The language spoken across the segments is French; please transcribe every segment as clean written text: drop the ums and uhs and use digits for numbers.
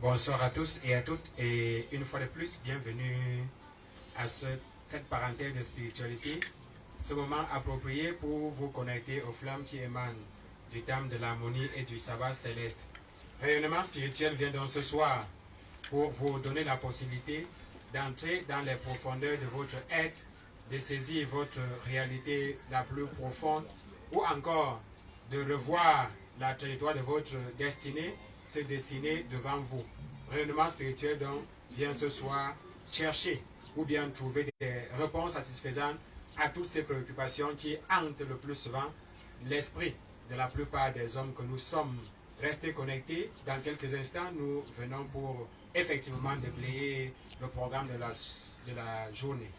Bonsoir à tous et à toutes, et une fois de plus, bienvenue à cette parenthèse de spiritualité, ce moment approprié pour vous connecter aux flammes qui émanent du thème de l'harmonie et du sabbat céleste. Rayonnement spirituel vient donc ce soir pour vous donner la possibilité d'entrer dans les profondeurs de votre être, de saisir votre réalité la plus profonde, ou encore de revoir la trajectoire de votre destinée se dessiner devant vous. Rayonnement spirituel donc vient ce soir chercher ou bien trouver des réponses satisfaisantes à toutes ces préoccupations qui hantent le plus souvent l'esprit de la plupart des hommes que nous sommes. Restez connectés. Dans quelques instants, nous venons pour effectivement déblayer le programme de la journée.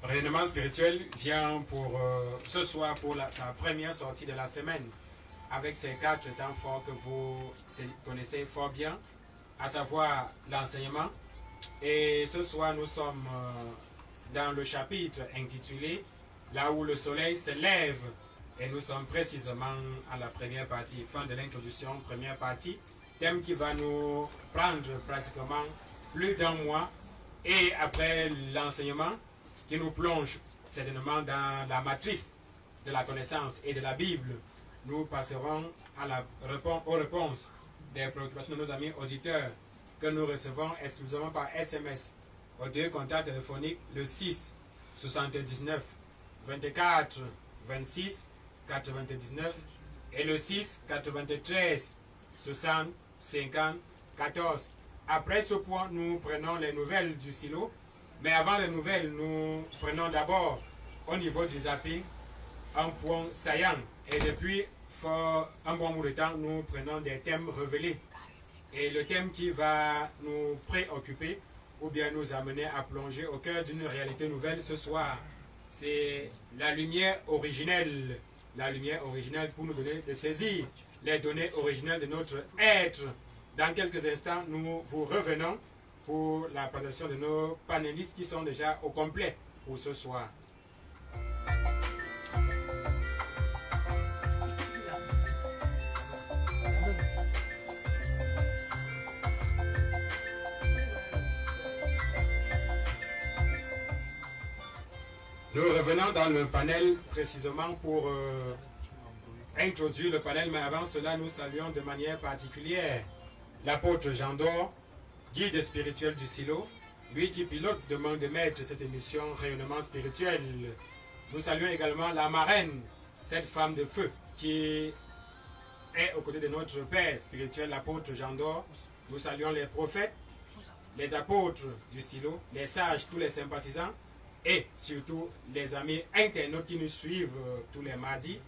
Rayonnement spirituel vient pour ce soir pour sa première sortie de la semaine avec ces 4 temps forts que vous connaissez fort bien, à savoir l'enseignement. Et ce soir, nous sommes dans le chapitre intitulé Là où le soleil se lève. Et nous sommes précisément à la première partie, fin de l'introduction, première partie, thème qui va nous prendre pratiquement plus d'un mois. Et après l'enseignement, qui nous plonge certainement dans la matrice de la connaissance et de la Bible, nous passerons aux réponses des préoccupations de nos amis auditeurs que nous recevons exclusivement par SMS aux 2 contacts téléphoniques le 6 79 24 26 99 et le 6 93 60 50 14. Après ce point, nous prenons les nouvelles du silo. Mais avant les nouvelles, nous prenons d'abord au niveau du zapping un point saillant. Et depuis un bon bout de temps, nous prenons des thèmes révélés. Et le thème qui va nous préoccuper ou bien nous amener à plonger au cœur d'une réalité nouvelle ce soir, c'est la lumière originelle. La lumière originelle pour nous donner de saisir les données originelles de notre être. Dans quelques instants, nous vous revenons pour la présentation de nos panélistes qui sont déjà au complet pour ce soir. Nous revenons dans le panel précisément pour introduire le panel, mais avant cela, nous saluons de manière particulière l'apôtre Jean d'Or, guide spirituel du silo, lui qui pilote de main de maître cette émission Rayonnement spirituel. Nous saluons également la marraine, cette femme de feu qui est aux côtés de notre père spirituel, l'apôtre Jean d'Or. Nous saluons les prophètes, les apôtres du silo, les sages, tous les sympathisants et surtout les amis internautes qui nous suivent tous les mardis,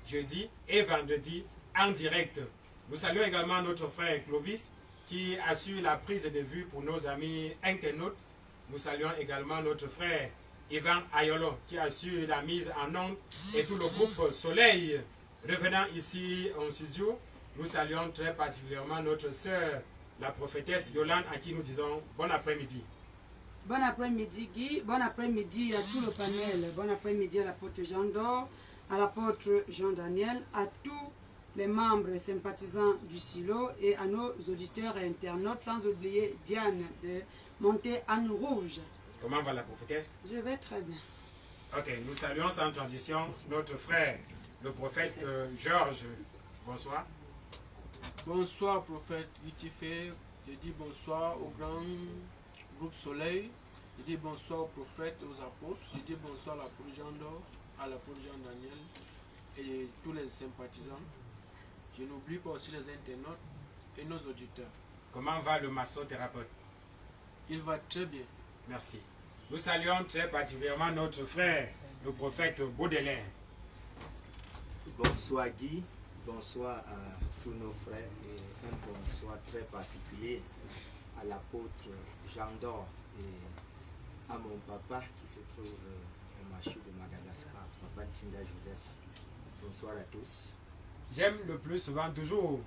jeudis et vendredis en direct. Nous saluons également notre frère Clovis qui assure la prise de vue pour nos amis internautes. Nous saluons également notre frère Ivan Ayolo qui assure la mise en onde et tout le groupe Soleil. Revenant ici en studio, nous saluons très particulièrement notre sœur, la prophétesse Yolande, à qui nous disons bon après-midi. Bon après-midi Guy, bon après-midi à tout le panel, bon après-midi à l'apôtre Jean d'Or, à l'apôtre Jean-Daniel, à tous les membres et sympathisants du silo et à nos auditeurs et internautes, sans oublier Diane de Monté-Anne-Rouge. Comment va la prophétesse? Je vais très bien. Ok, nous saluons sans transition notre frère, le prophète Georges. Bonsoir. Bonsoir prophète Vitifé, je dis bonsoir au grand groupe Soleil, je dis bonsoir aux prophètes et aux apôtres, je dis bonsoir à l'apôtre Jean d'Or, à l'apôtre Jean-Daniel et tous les sympathisants. Je n'oublie pas aussi les internautes et nos auditeurs. Comment va le massothérapeute? Il va très bien. Merci. Nous saluons très particulièrement notre frère, le prophète Baudelaire. Bonsoir Guy, bonsoir à tous nos frères et un bonsoir très particulier à l'apôtre Jean d'Or et à mon papa qui se trouve au marché de Madagascar, papa Tsinda Joseph. Bonsoir à tous. J'aime le plus souvent, toujours,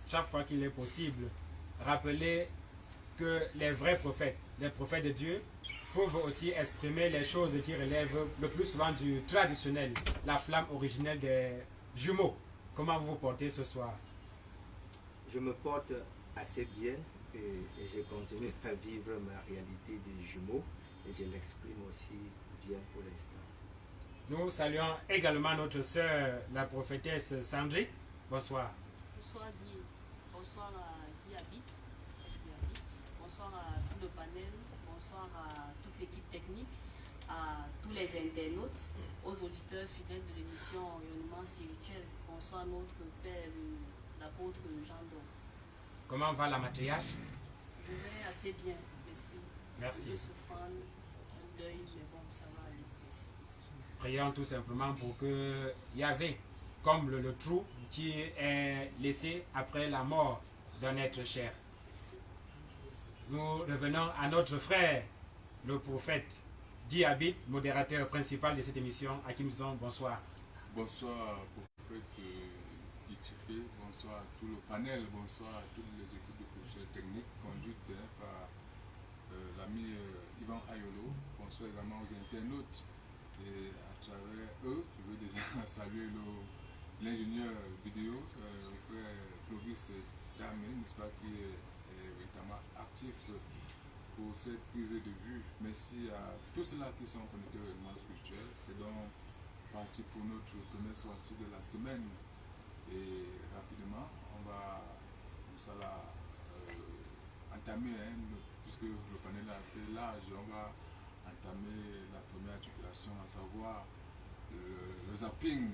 chaque fois qu'il est possible, rappeler que les vrais prophètes, les prophètes de Dieu, peuvent aussi exprimer les choses qui relèvent le plus souvent du traditionnel, la flamme originelle des jumeaux. Comment vous vous portez ce soir? Je me porte assez bien et je continue à vivre ma réalité des jumeaux et je l'exprime aussi bien pour l'instant. Nous saluons également notre sœur, la prophétesse Sandri. Bonsoir. Bonsoir Guy. Bonsoir à Guy habite. Bonsoir à tout le panel. Bonsoir à toute l'équipe technique, à tous les internautes, aux auditeurs fidèles de l'émission Rayonnement spirituel. Bonsoir notre père, l'apôtre Jean Don. Comment va la matriarche? Je vais assez bien, merci. Merci. Un peu souffrant, un deuil, mais bon, ça va aller. Merci. Prions tout simplement pour que Yahvé comble le trou qui est laissé après la mort d'un être cher. Nous revenons à notre frère, le prophète Guy Habit, modérateur principal de cette émission, à qui nous disons bonsoir. Bonsoir, prophète Itifé, bonsoir à tout le panel, bonsoir à toutes les équipes de professeurs techniques conduites par l'ami Yvan Ayolo. Bonsoir également aux internautes. Et à travers eux, je veux déjà saluer l'ingénieur vidéo, le frère Clovis Damé, n'est-ce pas, qui est véritablement actif pour cette prise de vue. Merci à tous ceux-là qui sont connectés au rayonnement spirituel. C'est donc parti pour notre première sortie de la semaine. Et rapidement, on va entamer, puisque le panel est assez large, on va entamer la première articulation, à savoir le zapping.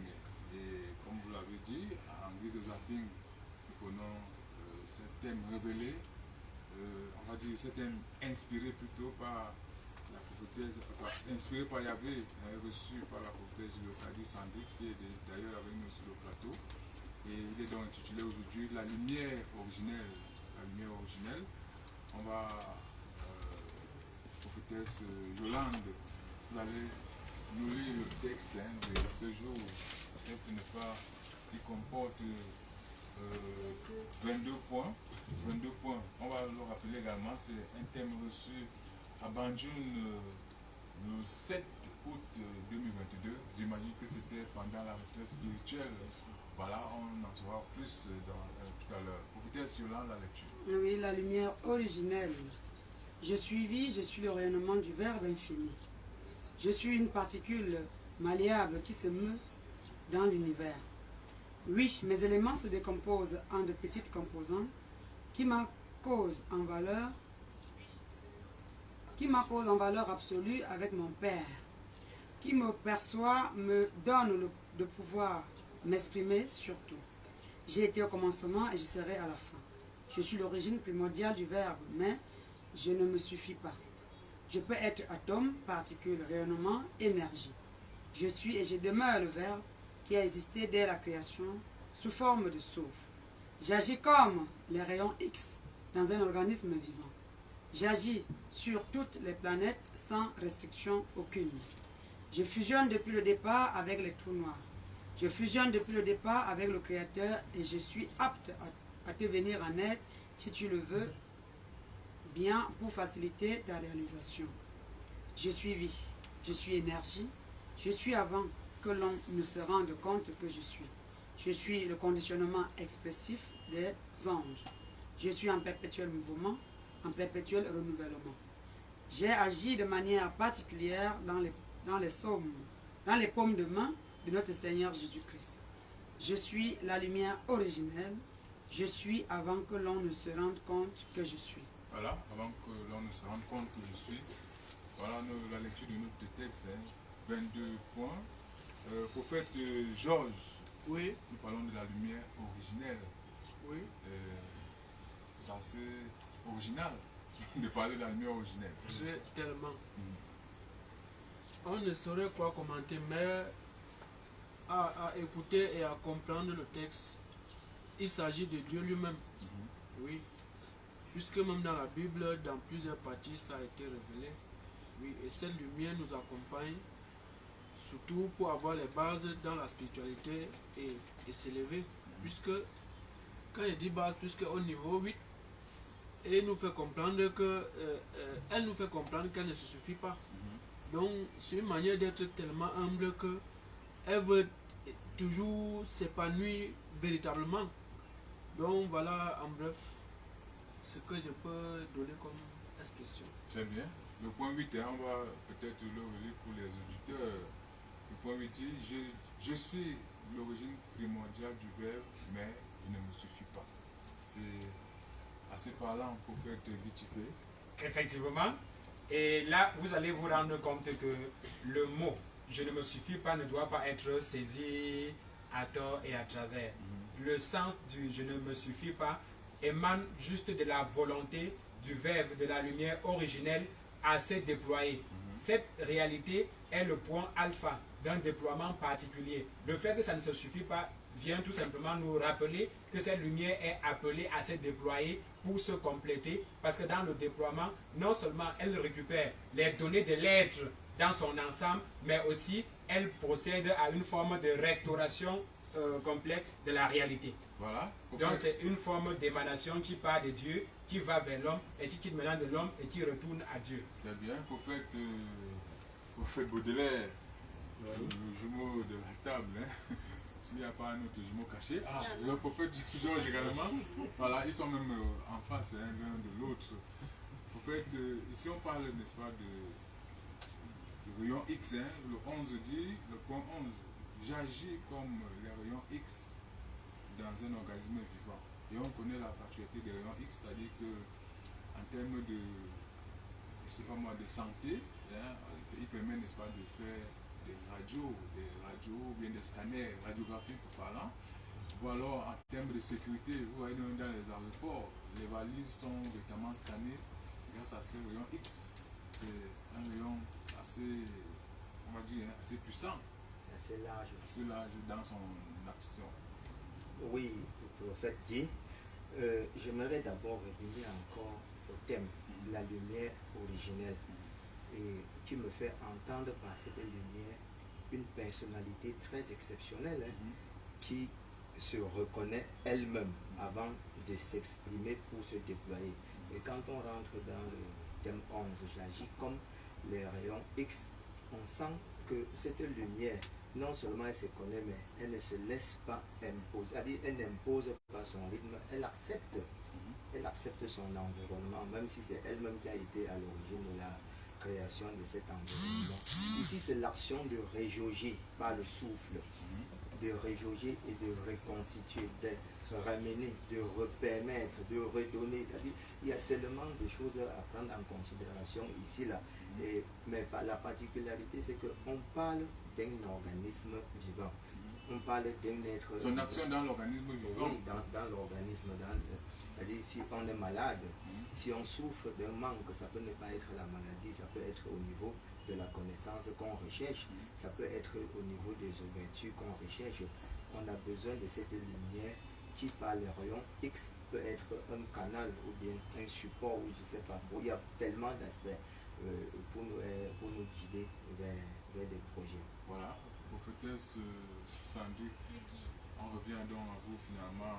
Et comme vous l'avez dit, en guise de zapping, nous prenons ce thème révélé, on va dire ce thème inspiré plutôt par la prophétesse, inspiré par Yahvé, reçu par la prophétesse Leokadi Sandri, qui est d'ailleurs avec nous sur le plateau. Et il est donc intitulé aujourd'hui La lumière originelle. La lumière originelle. On va, prophétesse Yolande, vous allez nous lire le texte de ce jour, texte, n'est-ce pas, qui comporte 22 points. 22 points. On va le rappeler également, c'est un thème reçu à Banjul le 7 août 2022. J'imagine que c'était pendant la retraite spirituelle. Voilà, on en saura plus tout à l'heure. Prophétesse Yolande, la lecture. Oui, la lumière originelle. Je suis vie, je suis le rayonnement du Verbe infini. Je suis une particule malléable qui se meut dans l'univers. Oui, mes éléments se décomposent en de petites composantes qui m'accausent en valeur absolue avec mon Père, qui me perçoit, me donne le pouvoir m'exprimer sur tout. J'ai été au commencement et je serai à la fin. Je suis l'origine primordiale du Verbe, mais je ne me suffis pas. Je peux être atome, particule, rayonnement, énergie. Je suis et je demeure le Verbe qui a existé dès la création sous forme de souffle. J'agis comme les rayons X dans un organisme vivant. J'agis sur toutes les planètes sans restriction aucune. Je fusionne depuis le départ avec les trous noirs. Je fusionne depuis le départ avec le Créateur et je suis apte à te venir en aide si tu le veux bien pour faciliter ta réalisation. Je suis vie, je suis énergie, je suis avant que l'on ne se rende compte que je suis. Je suis le conditionnement expressif des anges. Je suis en perpétuel mouvement, en perpétuel renouvellement. J'ai agi de manière particulière dans les paumes de main de notre Seigneur Jésus-Christ. Je suis la lumière originelle. Je suis avant que l'on ne se rende compte que je suis. Voilà, avant que l'on ne se rende compte que je suis. Voilà la lecture de notre texte, 22 points. Prophète Georges, Oui, nous parlons de la lumière originelle. oui. C'est assez original de parler de la lumière originelle. Très tellement. On ne saurait quoi commenter, mais à écouter et à comprendre le texte, il s'agit de Dieu lui-même. Oui. Puisque même dans la Bible, dans plusieurs parties, ça a été révélé. Oui, et cette lumière nous accompagne surtout pour avoir les bases dans la spiritualité et s'élever. Puisque, quand il dit base, puisque au niveau 8, et nous fait comprendre que, elle nous fait comprendre qu'elle ne se suffit pas. Donc, c'est une manière d'être tellement humble que elle veut toujours s'épanouir véritablement. Donc, voilà, en bref, ce que je peux donner comme expression. Très bien. Le point 8, hein, on va peut-être le relire pour les auditeurs. Le point 8 dit, je suis l'origine primordiale du verbe, mais il ne me suffit pas. C'est assez parlant pour faire vitifier. Effectivement. Et là, vous allez vous rendre compte que le mot « je ne me suffis pas » ne doit pas être saisi à tort et à travers. Le sens du « je ne me suffis pas » émane juste de la volonté du verbe, de la lumière originelle à se déployer. Cette réalité est le point alpha d'un déploiement particulier. Le fait que ça ne se suffit pas vient tout simplement nous rappeler que cette lumière est appelée à se déployer pour se compléter, parce que dans le déploiement, non seulement elle récupère les données de l'être dans son ensemble, mais aussi elle procède à une forme de restauration complète de la réalité. Voilà. Donc c'est une forme d'émanation qui part de Dieu, qui va vers l'homme et qui quitte maintenant de l'homme et qui retourne à Dieu. Très bien. Prophète Baudelaire, le jumeau de la table, hein. S'il n'y a pas un autre jumeau caché. Le prophète Georges également. Voilà, ils sont même en face, hein, l'un de l'autre. Prophète, ici on parle, n'est-ce pas, de rayon X. Hein. Le 11 dit, le point 11, j'agis comme les rayons X dans un organisme vivant. Et on connaît la particularité des rayons X, c'est-à-dire que en termes de, je sais pas moi, de santé, hein, il permet, n'est-ce pas, de faire des radios, ou bien des scanners radiographiques parlant. Ou alors en termes de sécurité, vous voyez dans les aéroports, les valises sont directement scannées grâce à ces rayons X. C'est un rayon assez, on va dire, assez puissant. Assez large. Assez large dans son action. Oui, le prophète dit, j'aimerais d'abord revenir encore au thème, la lumière originelle, et qui me fait entendre par cette lumière une personnalité très exceptionnelle, hein, qui se reconnaît elle-même avant de s'exprimer pour se déployer. Et quand on rentre dans le thème 11, j'agis comme les rayons X, on sent que cette lumière, non seulement elle se connaît, mais elle ne se laisse pas imposer. C'est-à-dire, elle n'impose pas son rythme, elle accepte son environnement, même si c'est elle-même qui a été à l'origine de la création de cet environnement. Ici, c'est l'action de réjauger par le souffle, de réjauger et de reconstituer, de ramener, de repermettre, de redonner. C'est-à-dire, il y a tellement de choses à prendre en considération ici, là. Mais la particularité, c'est qu'on parle d'un organisme vivant. On parle d'un être... Son action dans l'organisme vivant. Oui, dans l'organisme. C'est-à-dire, si on est malade, si on souffre d'un manque, ça peut ne pas être la maladie, ça peut être au niveau de la connaissance qu'on recherche, ça peut être au niveau des ouvertures qu'on recherche. On a besoin de cette lumière qui, par les rayons X, peut être un canal ou bien un support, ou je ne sais pas. Il y a tellement d'aspects pour nous guider vers des projets. Voilà, prophétesse Sandy, on revient donc à vous finalement,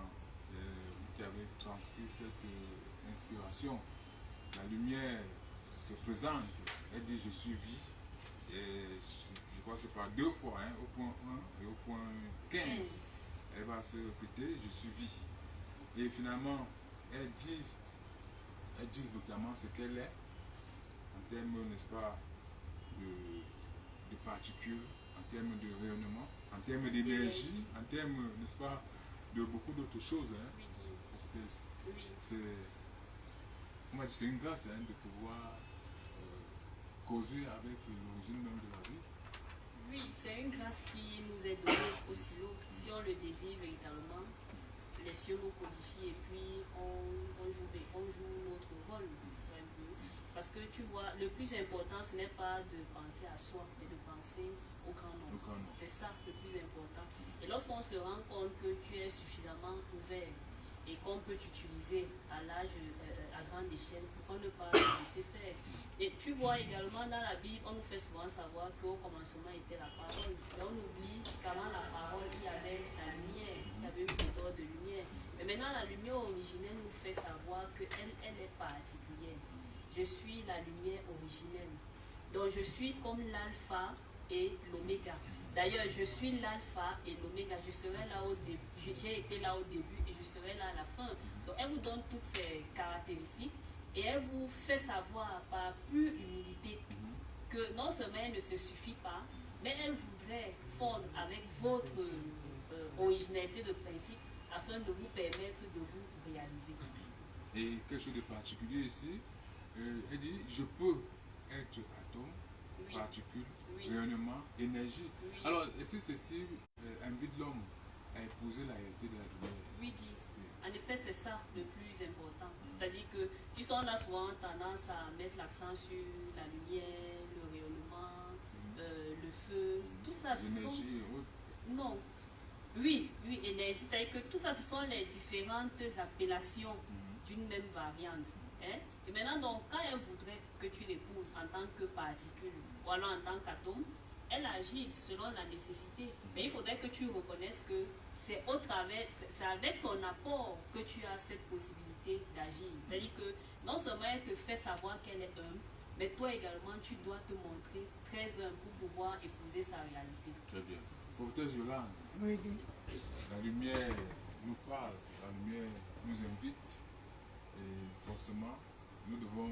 vous qui avez transcrit cette inspiration. La lumière se présente, elle dit je suis vie, et je crois que c'est par deux fois, hein, au point 1 et au point 15. Elle va se répéter, je suis vie. Et finalement, elle dit notamment ce qu'elle est, en termes, n'est-ce pas, de particules, en termes de rayonnement, en termes d'énergie, en termes, n'est-ce pas, de beaucoup d'autres choses. Hein. C'est une grâce, hein, de pouvoir causer avec l'origine même de la vie. Oui, c'est une grâce qui nous est donnée aussi. Si on le désire véritablement, les cieux nous codifient et puis on joue notre rôle. Parce que tu vois, le plus important, ce n'est pas de penser à soi, mais de penser au grand nombre. C'est ça le plus important. Et lorsqu'on se rend compte que tu es suffisamment ouvert et qu'on peut t'utiliser à à grande échelle. Pourquoi ne pas laisser faire? Et tu vois également dans la Bible, on nous fait souvent savoir qu'au commencement était la parole. Et on oublie qu'avant la parole, il y avait la lumière, il y avait une odeur de lumière. Mais maintenant, la lumière originelle nous fait savoir qu'elle est particulière. Je suis la lumière originelle. Donc je suis comme l'alpha et l'oméga. D'ailleurs, je suis l'alpha et l'oméga. Je serai là au début. J'ai été là au début et je serai là à la fin. Donc elle vous donne toutes ces caractéristiques et elle vous fait savoir par pure humilité que non seulement elle ne se suffit pas, mais elle voudrait fondre avec votre originalité de principe afin de vous permettre de vous réaliser. Et quelque chose de particulier ici, elle dit, je peux être atome, Oui. particule, Oui. rayonnement, énergie. Oui. Alors, est-ce que ceci invite l'homme à épouser la réalité de la lumière? Oui, dit. En effet, c'est ça le plus important. C'est-à-dire que tu sens là souvent tendance à mettre l'accent sur la lumière, le rayonnement, le feu, tout ça. Ce sont... L'énergie, Non. Oui, oui, énergie. C'est-à-dire que tout ça, ce sont les différentes appellations d'une même variante. Hein? Et maintenant, donc, quand elle voudrait que tu l'épouses en tant que particule ou alors en tant qu'atome, elle agit selon la nécessité. Mais il faudrait que tu reconnaisses que c'est avec son apport que tu as cette possibilité d'agir. C'est-à-dire que non seulement elle te fait savoir qu'elle est humble, mais toi également, tu dois te montrer très humble pour pouvoir épouser sa réalité. Très bien. Professeur Yolande, Oui. la lumière nous parle, la lumière nous invite et forcément nous devons,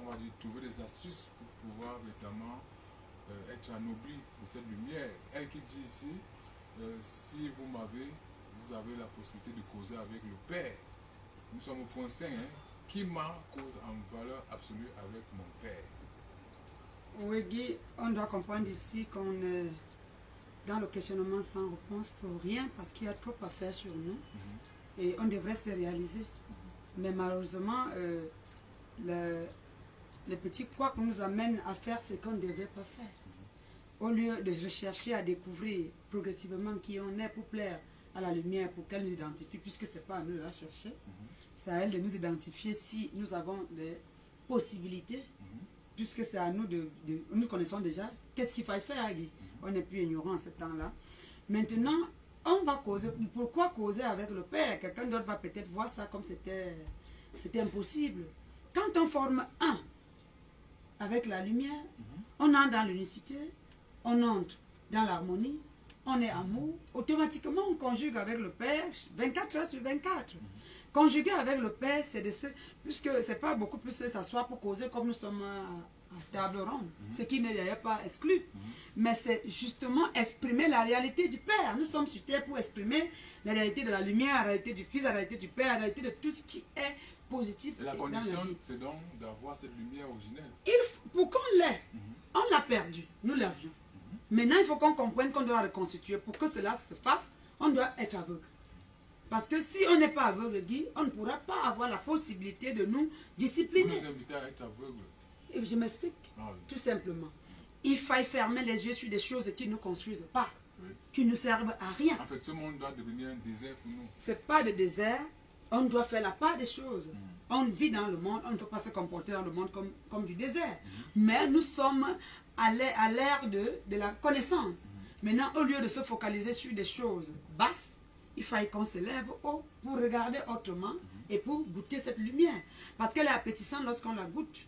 on va dire, trouver des astuces pour pouvoir véritablement être anobli de cette lumière. Elle qui dit ici, si vous avez la possibilité de causer avec le Père. Nous sommes au point 5, hein, qui m'a cause en valeur absolue avec mon Père. Oui, Guy, on doit comprendre ici qu'on est dans le questionnement sans réponse pour rien parce qu'il y a trop à faire sur nous et on devrait se réaliser. Mais malheureusement, le petit poids qu'on nous amène à faire ce qu'on ne devrait pas faire. Au lieu de rechercher à découvrir progressivement qui on est pour plaire à la lumière, pour qu'elle nous identifie, puisque ce n'est pas à nous de la chercher, c'est à elle de nous identifier si nous avons des possibilités, puisque c'est à nous nous connaissons déjà qu'est-ce qu'il faut faire, Guy. On n'est plus ignorant en ce temps-là. Maintenant, on va causer. Pourquoi causer avec le Père? Quelqu'un d'autre va peut-être voir ça comme c'était impossible. Quand on forme un avec la lumière, on entre dans l'unicité, on entre dans l'harmonie, on est amour, automatiquement on conjugue avec le Père 24 heures sur 24. Conjuguer avec le Père, c'est puisque c'est pas beaucoup plus de s'asseoir pour causer comme nous sommes à table ronde, ce qui n'est d'ailleurs pas exclu, mais c'est justement exprimer la réalité du Père. Nous sommes sur terre pour exprimer la réalité de la lumière, la réalité du Fils, la réalité du Père, la réalité de tout ce qui est positif. Et la dans condition, la vie. c'est donc d'avoir cette lumière originelle. Pour qu'on l'ait, on l'a perdu, nous l'avions. Maintenant, il faut qu'on comprenne qu'on doit reconstituer. Pour que cela se fasse, on doit être aveugle. Parce que si on n'est pas aveugle, Guy, on ne pourra pas avoir la possibilité de nous Vous discipliner. nous invitez à être aveugles. Et je m'explique, Ah oui. tout simplement. Il faut fermer les yeux sur des choses qui ne nous construisent pas, Oui. qui ne servent à rien. En fait, ce monde doit devenir un désert pour nous. Ce n'est pas de désert, on doit faire la part des choses. On vit dans le monde, on ne peut pas se comporter dans le monde comme du désert. Mais nous sommes à l'ère de la connaissance. Maintenant, au lieu de se focaliser sur des choses basses, il faille qu'on se lève haut pour regarder autrement et pour goûter cette lumière. Parce qu'elle est appétissante lorsqu'on la goûte.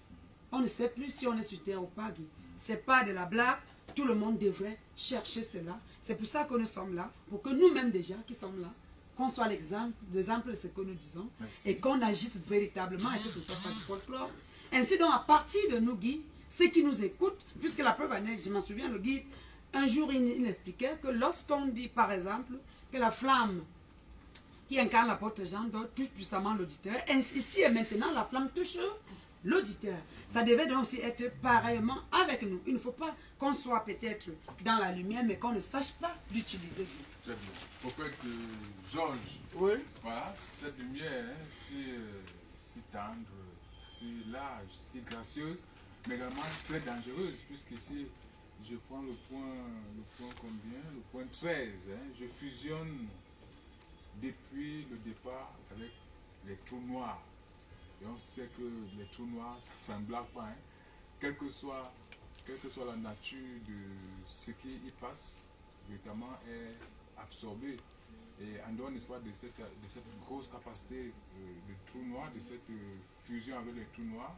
On ne sait plus si on est sur terre ou pas. Ce n'est pas de la blague. Tout le monde devrait chercher cela. C'est pour ça que nous sommes là. Pour que nous-mêmes déjà qui sommes là, qu'on soit l'exemple de ce que nous disons. Merci. Et qu'on agisse véritablement et que ce soit pas du folklore. Ainsi donc, à partir de nous, Guy, ceux qui nous écoutent, puisque la preuve en est, je m'en souviens, le Guy, un jour, il expliquait que lorsqu'on dit, par exemple, que la flamme qui incarne l'apôtre Jean doit touche puissamment l'auditeur, ici et maintenant, la flamme touche l'auditeur. Ça devait donc aussi être pareillement avec nous. Il ne faut pas qu'on soit peut-être dans la lumière, mais qu'on ne sache pas l'utiliser. Très bien. Prophète Georges, Oui. voilà, cette lumière, hein, si tendre, si large, si gracieuse, mais également très dangereuse, puisqu'ici, je prends le point combien? Le point 13. Hein, je fusionne depuis le départ avec les trous noirs. Et on sait que les trous noirs, ça ne blague pas. Hein. Quelle que soit la nature de ce qui y passe, véritablement est absorbé. Et en dehors, n'est-ce pas, de cette grosse capacité de trous noirs, de cette fusion avec les trous noirs,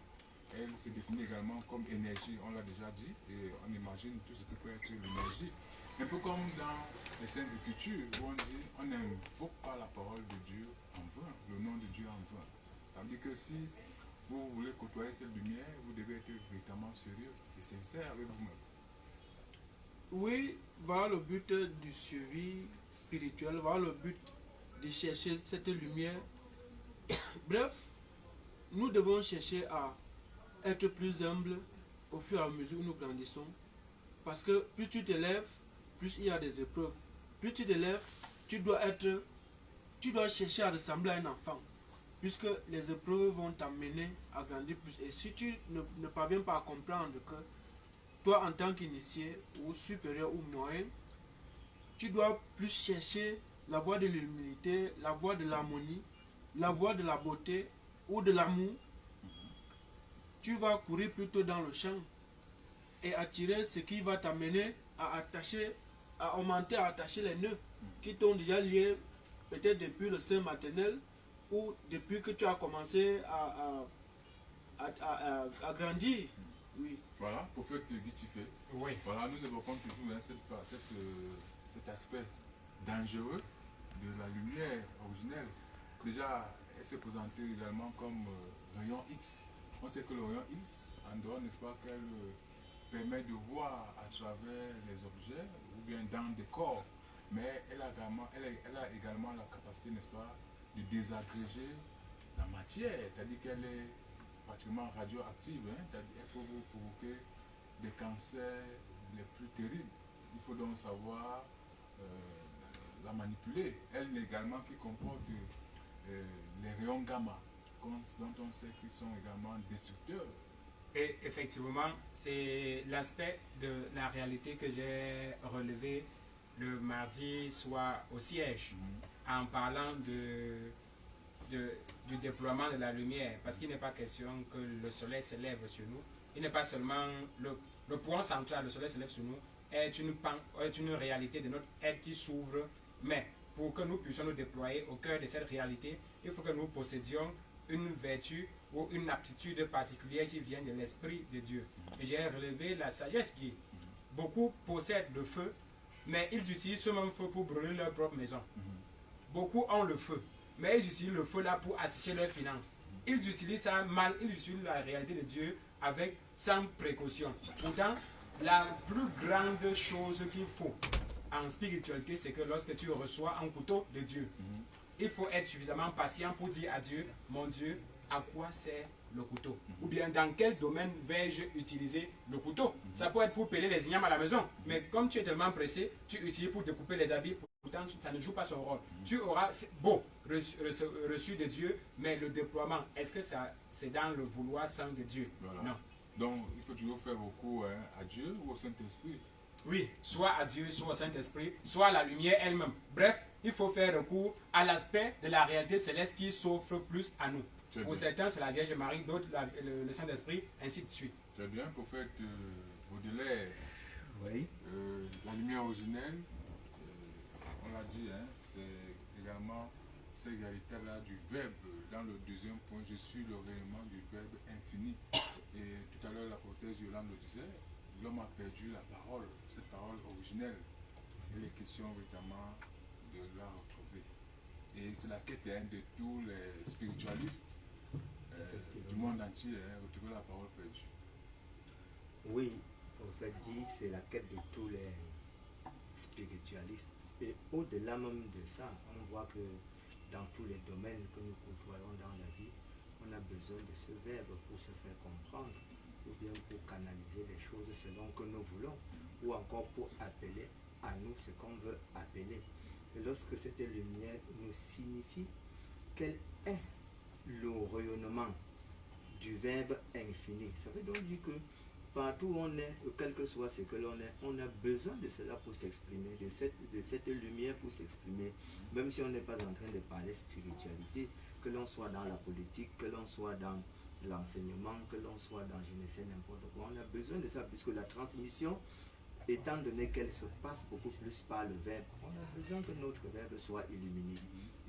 elle se définit également comme énergie, on l'a déjà dit, et on imagine tout ce que peut être l'énergie. Un peu comme dans les Saintes Écritures, où on dit on n'invoque pas la parole de Dieu en vain, le nom de Dieu en vain. Ça veut dire que si vous voulez côtoyer cette lumière, vous devez être véritablement sérieux et sincère avec vous-même. Oui, voilà le but du suivi spirituel, voilà le but de chercher cette lumière. Bref, nous devons chercher à être plus humbles au fur et à mesure où nous grandissons. Parce que plus tu t'élèves, plus il y a des épreuves. Plus tu t'élèves, tu dois chercher à ressembler à un enfant. Puisque les épreuves vont t'amener à grandir plus. Et si tu ne parviens pas à comprendre que toi, en tant qu'initié ou supérieur ou moyen, tu dois plus chercher la voie de l'humilité, la voie de l'harmonie, la voie de la beauté ou de l'amour. Tu vas courir plutôt dans le champ et attirer ce qui va t'amener à augmenter, à attacher les nœuds qui t'ont déjà liés peut-être depuis le sein maternel ou depuis que tu as commencé à grandir. Oui. Voilà, prophète Guitifé. Oui. Voilà, nous évoquons toujours hein, cet aspect dangereux de la lumière originelle. Déjà, elle s'est présentée également comme rayon X. On sait que le rayon X, en dehors, n'est-ce pas, qu'elle permet de voir à travers les objets ou bien dans des corps, mais elle a également la capacité, n'est-ce pas, de désagréger la matière, c'est-à-dire qu'elle est pratiquement radioactive, hein, c'est-à-dire qu'elle peut vous provoquer des cancers les plus terribles. Il faut donc savoir la manipuler. Elle également qui comporte les rayons gamma, dont on sait qu'ils sont également destructeurs. Et effectivement, c'est l'aspect de la réalité que j'ai relevé le mardi soir au siège, en parlant du déploiement de la lumière, parce qu'il n'est pas question que le soleil s'élève sur nous. Il n'est pas seulement le point central, le soleil s'élève sur nous, est une réalité de notre être qui s'ouvre, mais pour que nous puissions nous déployer au cœur de cette réalité, il faut que nous possédions une vertu ou une aptitude particulière qui vient de l'Esprit de Dieu. Et j'ai relevé la sagesse qui, beaucoup possèdent le feu, mais ils utilisent ce même feu pour brûler leur propre maison. Beaucoup ont le feu, mais ils utilisent le feu là pour assécher leurs finances. Ils utilisent ça mal, ils utilisent la réalité de Dieu sans précaution. Pourtant, la plus grande chose qu'il faut en spiritualité, c'est que lorsque tu reçois un couteau de Dieu, il faut être suffisamment patient pour dire à Dieu, mon Dieu, à quoi sert le couteau? Ou bien dans quel domaine vais-je utiliser le couteau? Ça peut être pour peler les ignames à la maison, mais comme tu es tellement pressé, tu utilises pour découper les habits, pourtant ça ne joue pas son rôle. Tu auras beau reçu de Dieu, mais le déploiement, est-ce que c'est dans le vouloir saint de Dieu? Voilà. Non. Donc il faut toujours faire recours à Dieu ou au Saint-Esprit. Oui, soit à Dieu, soit au Saint-Esprit, soit à la lumière elle-même. Bref, il faut faire recours à l'aspect de la réalité céleste qui s'offre plus à nous. Pour certains, c'est la Vierge Marie, d'autres, le Saint-Esprit, ainsi de suite. Très bien, prophète Baudelaire. Oui. La lumière originelle, on l'a dit, hein, c'est également cette réalité-là du verbe. Dans le deuxième point, je suis le rayonnement du verbe infini. Et tout à l'heure, la prophète Yolande le disait, l'homme a perdu la parole, cette parole originelle. Il est question évidemment de la retrouver. Et c'est la quête de tous les spiritualistes du monde entier, retrouver la parole perdue. Oui, en fait dit, c'est la quête de tous les spiritualistes. Et au-delà même de ça, on voit que dans tous les domaines que nous côtoyons dans la vie, on a besoin de ce verbe pour se faire comprendre, ou bien pour canaliser les choses selon que nous voulons, ou encore pour appeler à nous ce qu'on veut appeler. Et lorsque cette lumière nous signifie quel est le rayonnement du verbe infini, ça veut donc dire que partout où on est, quel que soit ce que l'on est, on a besoin de cela pour s'exprimer, de cette lumière pour s'exprimer, même si on n'est pas en train de parler spiritualité, que l'on soit dans la politique, que l'on soit dans l'enseignement, que l'on soit dans je ne sais n'importe quoi. On a besoin de ça puisque la transmission, étant donné qu'elle se passe beaucoup plus par le verbe, on a besoin que notre verbe soit illuminé.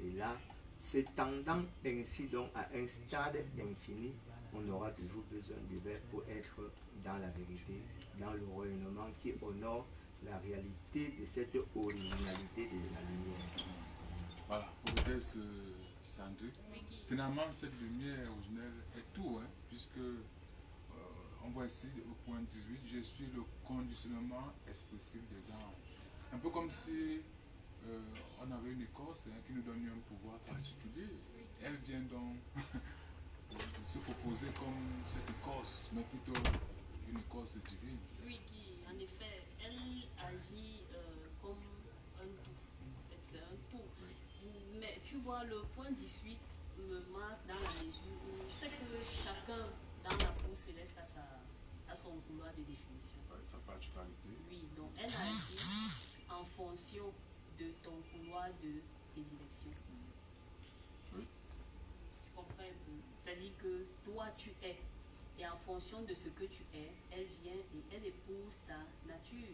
Et là, s'étendant ainsi donc à un stade infini, on aura toujours besoin du verbe pour être dans la vérité, dans le rayonnement qui honore la réalité de cette originalité de la lumière. Voilà, pour aider ce Sandrine. Finalement, cette lumière originelle est tout, hein, puisque on voit ici au point 18, je suis le conditionnement expressif des anges. Un peu comme si on avait une écorce qui nous donne un pouvoir particulier. Elle vient donc se proposer comme cette écorce, mais plutôt une écorce divine. Oui, qui, en effet, elle agit comme un tout. En fait, c'est un tout. Mais tu vois, le point 18 me marque dans la mesure où je sais que chacun dans la cour céleste a son couloir de définition. Sa particularité. Oui, donc elle agit en fonction de ton couloir de prédilection. Oui. Tu comprends un peu? C'est-à-dire que toi, tu es. Et en fonction de ce que tu es, elle vient et elle épouse ta nature.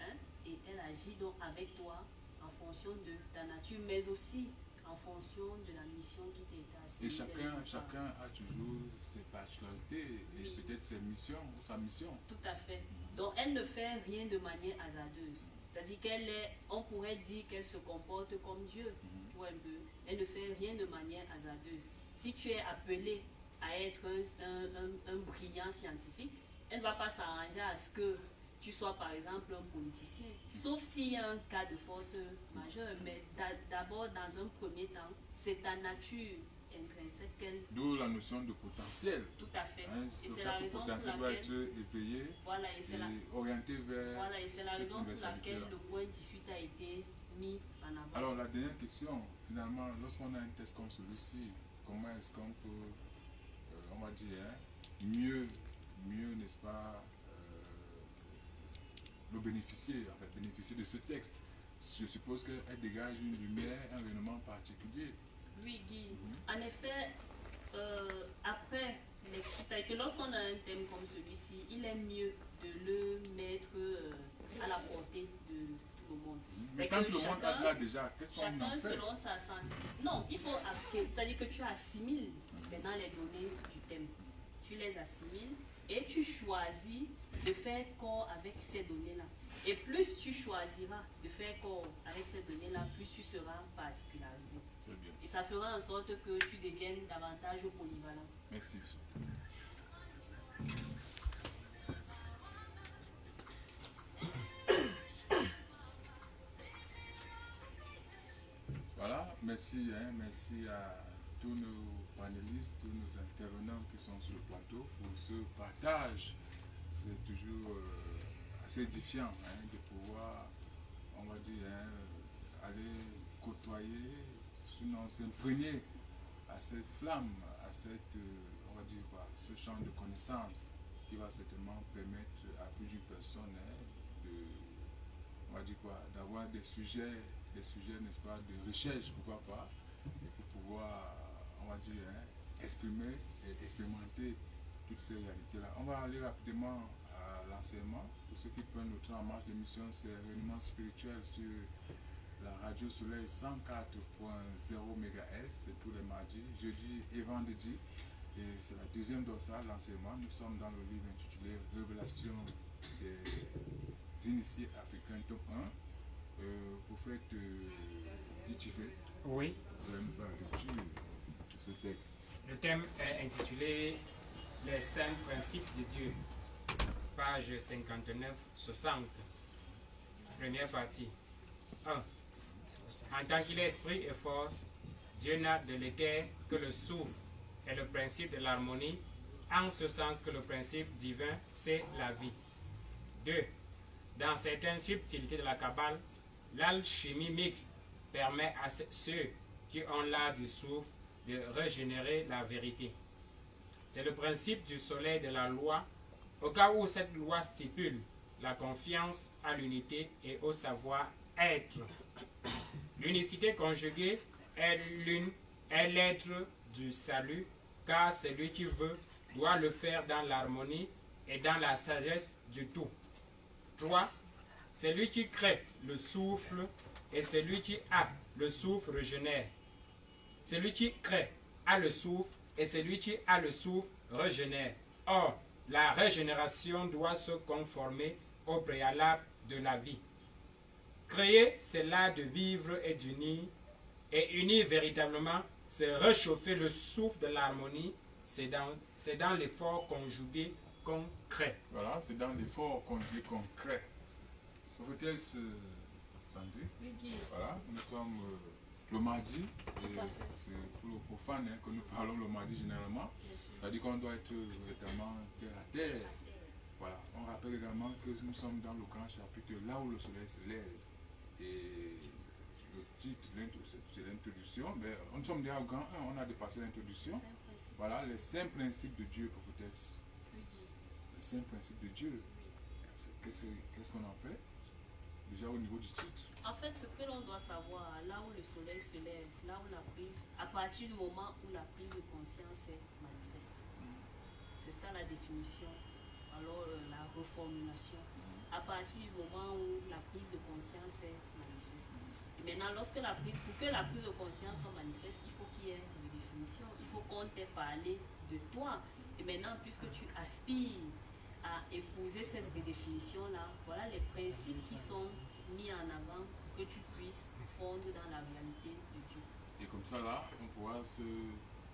Hein? Et elle agit donc avec toi en fonction de ta nature, mais aussi en fonction de la mission qui t'a été assignée. Et chacun a toujours ses particularités et Oui. peut-être ses missions ou sa mission. Tout à fait. Donc elle ne fait rien de manière hasardeuse. C'est-à-dire qu'elle est, on pourrait dire qu'elle se comporte comme Dieu. Tu vois un peu. Elle ne fait rien de manière hasardeuse. Si tu es appelé à être un brillant scientifique, elle ne va pas s'arranger à ce que tu sois par exemple un politicien. Sauf s'il y a un cas de force majeure. Mais d'abord, dans un premier temps, c'est ta nature intrinsèque qu'elle... D'où la notion de potentiel. Tout à fait. Hein, Et donc c'est la chaque raison pour potentiel doit laquelle... être éveillé Voilà, et c'est la... et orienté vers Voilà, et c'est la cette raison pour universalité-là. laquelle le point 18 a été mis en avant. Alors la dernière question, finalement, lorsqu'on a un test comme celui-ci, comment est-ce qu'on peut, on va dire, hein, mieux, n'est-ce pas, le bénéficier, en fait, bénéficier de ce texte? Je suppose qu'elle dégage une lumière, un rayonnement particulier. Oui, Guy. En effet, après, c'est-à-dire que lorsqu'on a un thème comme celui-ci, il est mieux de le mettre à la portée de tout le monde. Mais C'est quand que tout le monde chacun- a là déjà, qu'est-ce qu'on en Chacun fait? selon sa sensibilité. Non, il faut c'est-à-dire que tu assimiles maintenant les données du thème. Tu les assimiles et tu choisis de faire corps avec ces données-là. Et plus tu choisiras de faire corps avec ces données-là, plus tu seras particularisé. Très bien, Et ça fera en sorte que tu deviennes davantage polyvalent. merci. Voilà, merci, hein, merci à tous nos panélistes, tous nos intervenants qui sont sur le plateau pour ce partage. C'est toujours assez édifiant hein, de pouvoir, on va dire, hein, aller côtoyer, sinon s'imprégner à cette flamme, à cette, on va dire quoi, ce champ de connaissances qui va certainement permettre à plus d'une personne hein, de, on va dire quoi, d'avoir des sujets, n'est-ce pas, de recherche, pourquoi pas, et pour pouvoir, on va dire, hein, exprimer et expérimenter toutes ces réalités-là. On va aller rapidement à l'enseignement. Pour ceux qui prennent le train en marche, l'émission c'est Rayonnement spirituel sur la radio Soleil 104.0 MHz, c'est tous les mardis, jeudi et vendredi. Et c'est la deuxième dorsale, l'enseignement. Nous sommes dans le livre intitulé Révélation des initiés africains, tome 1. Prophète Ditifé, Oui, vous allez nous faire la lecture de ce texte. le thème est intitulé Les saints principes de Dieu, page 59-60. Première partie. 1. En tant qu'il est esprit et force, Dieu n'a de l'éther que le souffle et le principe de l'harmonie, en ce sens que le principe divin, c'est la vie. 2. Dans certaines subtilités de la Kabbale, l'alchimie mixte permet à ceux qui ont l'art du souffle de régénérer la vérité. C'est le principe du soleil de la loi, au cas où cette loi stipule la confiance à l'unité et au savoir-être. L'unicité conjuguée est l'être du salut, car celui qui veut doit le faire dans l'harmonie et dans la sagesse du tout. 3. Celui qui crée le souffle et celui qui a le souffle régénère. Celui qui crée a le souffle et celui qui a le souffle régénère. Or, la régénération doit se conformer au préalable de la vie. Créer, c'est l'art de vivre et d'unir. Et unir véritablement, c'est réchauffer le souffle de l'harmonie. C'est dans l'effort conjugué qu'on crée. Voilà, c'est dans l'effort conjugué qu'on crée. Prophétesse Sandrine, Oui, Guy. voilà, nous sommes le mardi, et Tout à fait. c'est pour le profane que nous parlons le mardi généralement. Bien sûr. C'est-à-dire qu'on doit être véritablement terre à terre. Voilà, on rappelle également que nous sommes dans le grand chapitre là où le soleil se lève. Et le titre, c'est l'introduction, mais nous sommes déjà au grand 1, on a dépassé l'introduction. C'est un principe. Voilà, les 5 principes de Dieu, prophétesse. Oui, Guy. Les 5 principes de Dieu. Qu'est-ce qu'on en fait? Déjà au niveau du titre. En fait, ce que l'on doit savoir, là où le soleil se lève, là où la prise, à partir du moment où la prise de conscience est manifeste. C'est ça la définition. Alors, la reformulation. À partir du moment où la prise de conscience est manifeste. Et maintenant, pour que la prise de conscience soit manifeste, il faut qu'il y ait une définition. Il faut qu'on t'ait parlé de toi. Et maintenant, puisque tu aspires à épouser cette redéfinition-là, voilà les principes qui sont mis en avant pour que tu puisses fondre dans la réalité de Dieu. Et comme ça, là, on pourra se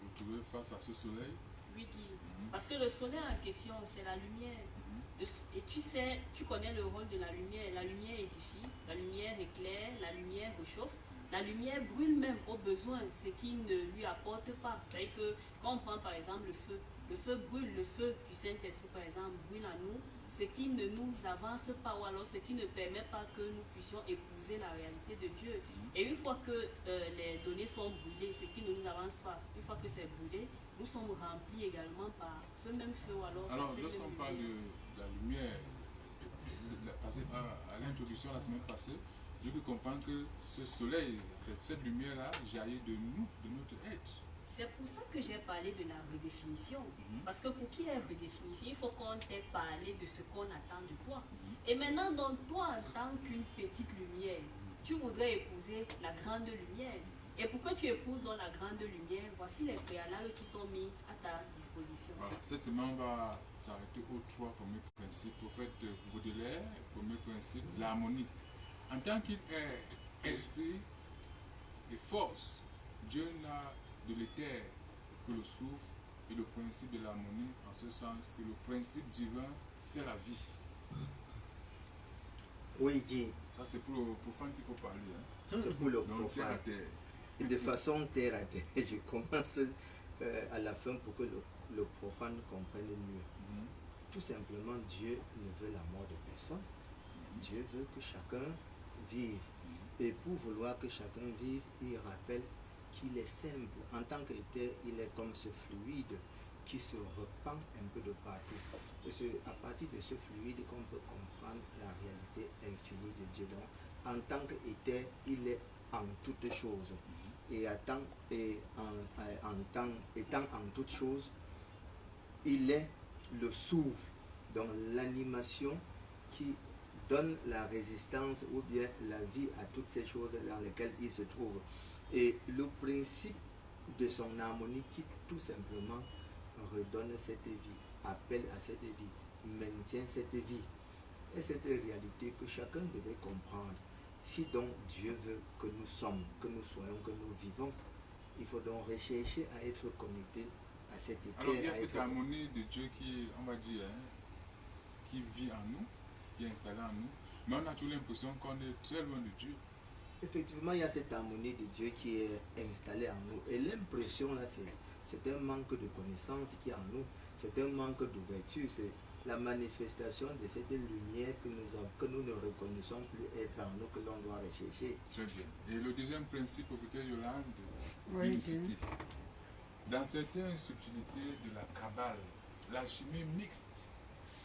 retrouver face à ce soleil. Oui, Guy. Parce que le soleil en question, c'est la lumière. Et tu sais, tu connais le rôle de la lumière. La lumière édifie, la lumière éclaire, la lumière réchauffe. La lumière brûle même au besoin, ce qui ne lui apporte pas. C'est-à-dire que quand on prend par exemple le feu brûle, le feu du Saint-Esprit par exemple brûle en nous, ce qui ne nous avance pas ou alors ce qui ne permet pas que nous puissions épouser la réalité de Dieu. Et une fois que les données sont brûlées, ce qui ne nous avance pas, une fois que c'est brûlé, nous sommes remplis également par ce même feu. Alors, lorsqu'on parle de la lumière, parce à l'introduction la semaine passée, j'ai pu comprendre que ce soleil, en fait, cette lumière-là, jaillit de nous, de notre être. C'est pour ça que j'ai parlé de la redéfinition. Parce que pour qu'il y ait redéfinition, il faut qu'on t'ait parlé de ce qu'on attend de toi. Et maintenant, donc, toi, en tant qu'une petite lumière, tu voudrais épouser la grande lumière. Et pour que tu épouses dans la grande lumière, voici les préalables qui sont mis à ta disposition. Voilà. Cette semaine, on va s'arrêter aux 3 premiers principes. Prophète Baudelaire, premier principe, l'harmonie. En tant qu'esprit et force, Dieu n'a de l'éther que le souffle et le principe de l'harmonie, en ce sens que le principe divin, c'est la vie. Oui, Guy, Ça, c'est pour le profane qu'il faut parler. Hein. c'est pour le Donc, terre à profane. terre. Et de façon terre à terre, je commence à la fin pour que le profane comprenne mieux. Tout simplement, Dieu ne veut la mort de personne. Dieu veut que chacun vive. Et pour vouloir que chacun vive, il rappelle qu'il est simple. En tant qu'éther, il est comme ce fluide qui se repend un peu de partout. Et c'est à partir de ce fluide qu'on peut comprendre la réalité infinie de Dieu. Donc, en tant qu'éther, il est en toutes choses. Et étant en toutes choses, il est le souffle, donc l'animation qui donne la résistance ou bien la vie à toutes ces choses dans lesquelles il se trouve. Et le principe de son harmonie qui tout simplement redonne cette vie, appelle à cette vie, maintient cette vie. Et cette réalité que chacun devait comprendre. Si donc Dieu veut que nous sommes, que nous soyons, que nous vivons, il faut donc rechercher à être connecté à cette éther. Alors, il y a cette harmonie de Dieu qui, on va dire, hein, qui vit en nous, qui est installée en nous, mais on a toujours l'impression qu'on est très loin de Dieu. Effectivement, il y a cette harmonie de Dieu qui est installée en nous. Et l'impression, là, c'est un manque de connaissance qui est en nous. C'est un manque d'ouverture. C'est la manifestation de cette lumière que nous ne reconnaissons plus être en nous, que l'on doit rechercher. Très bien. Et le deuxième principe, professeur Yolande, Oui, l'unicité. Dans certaines subtilités de la Kabbale, la chimie mixte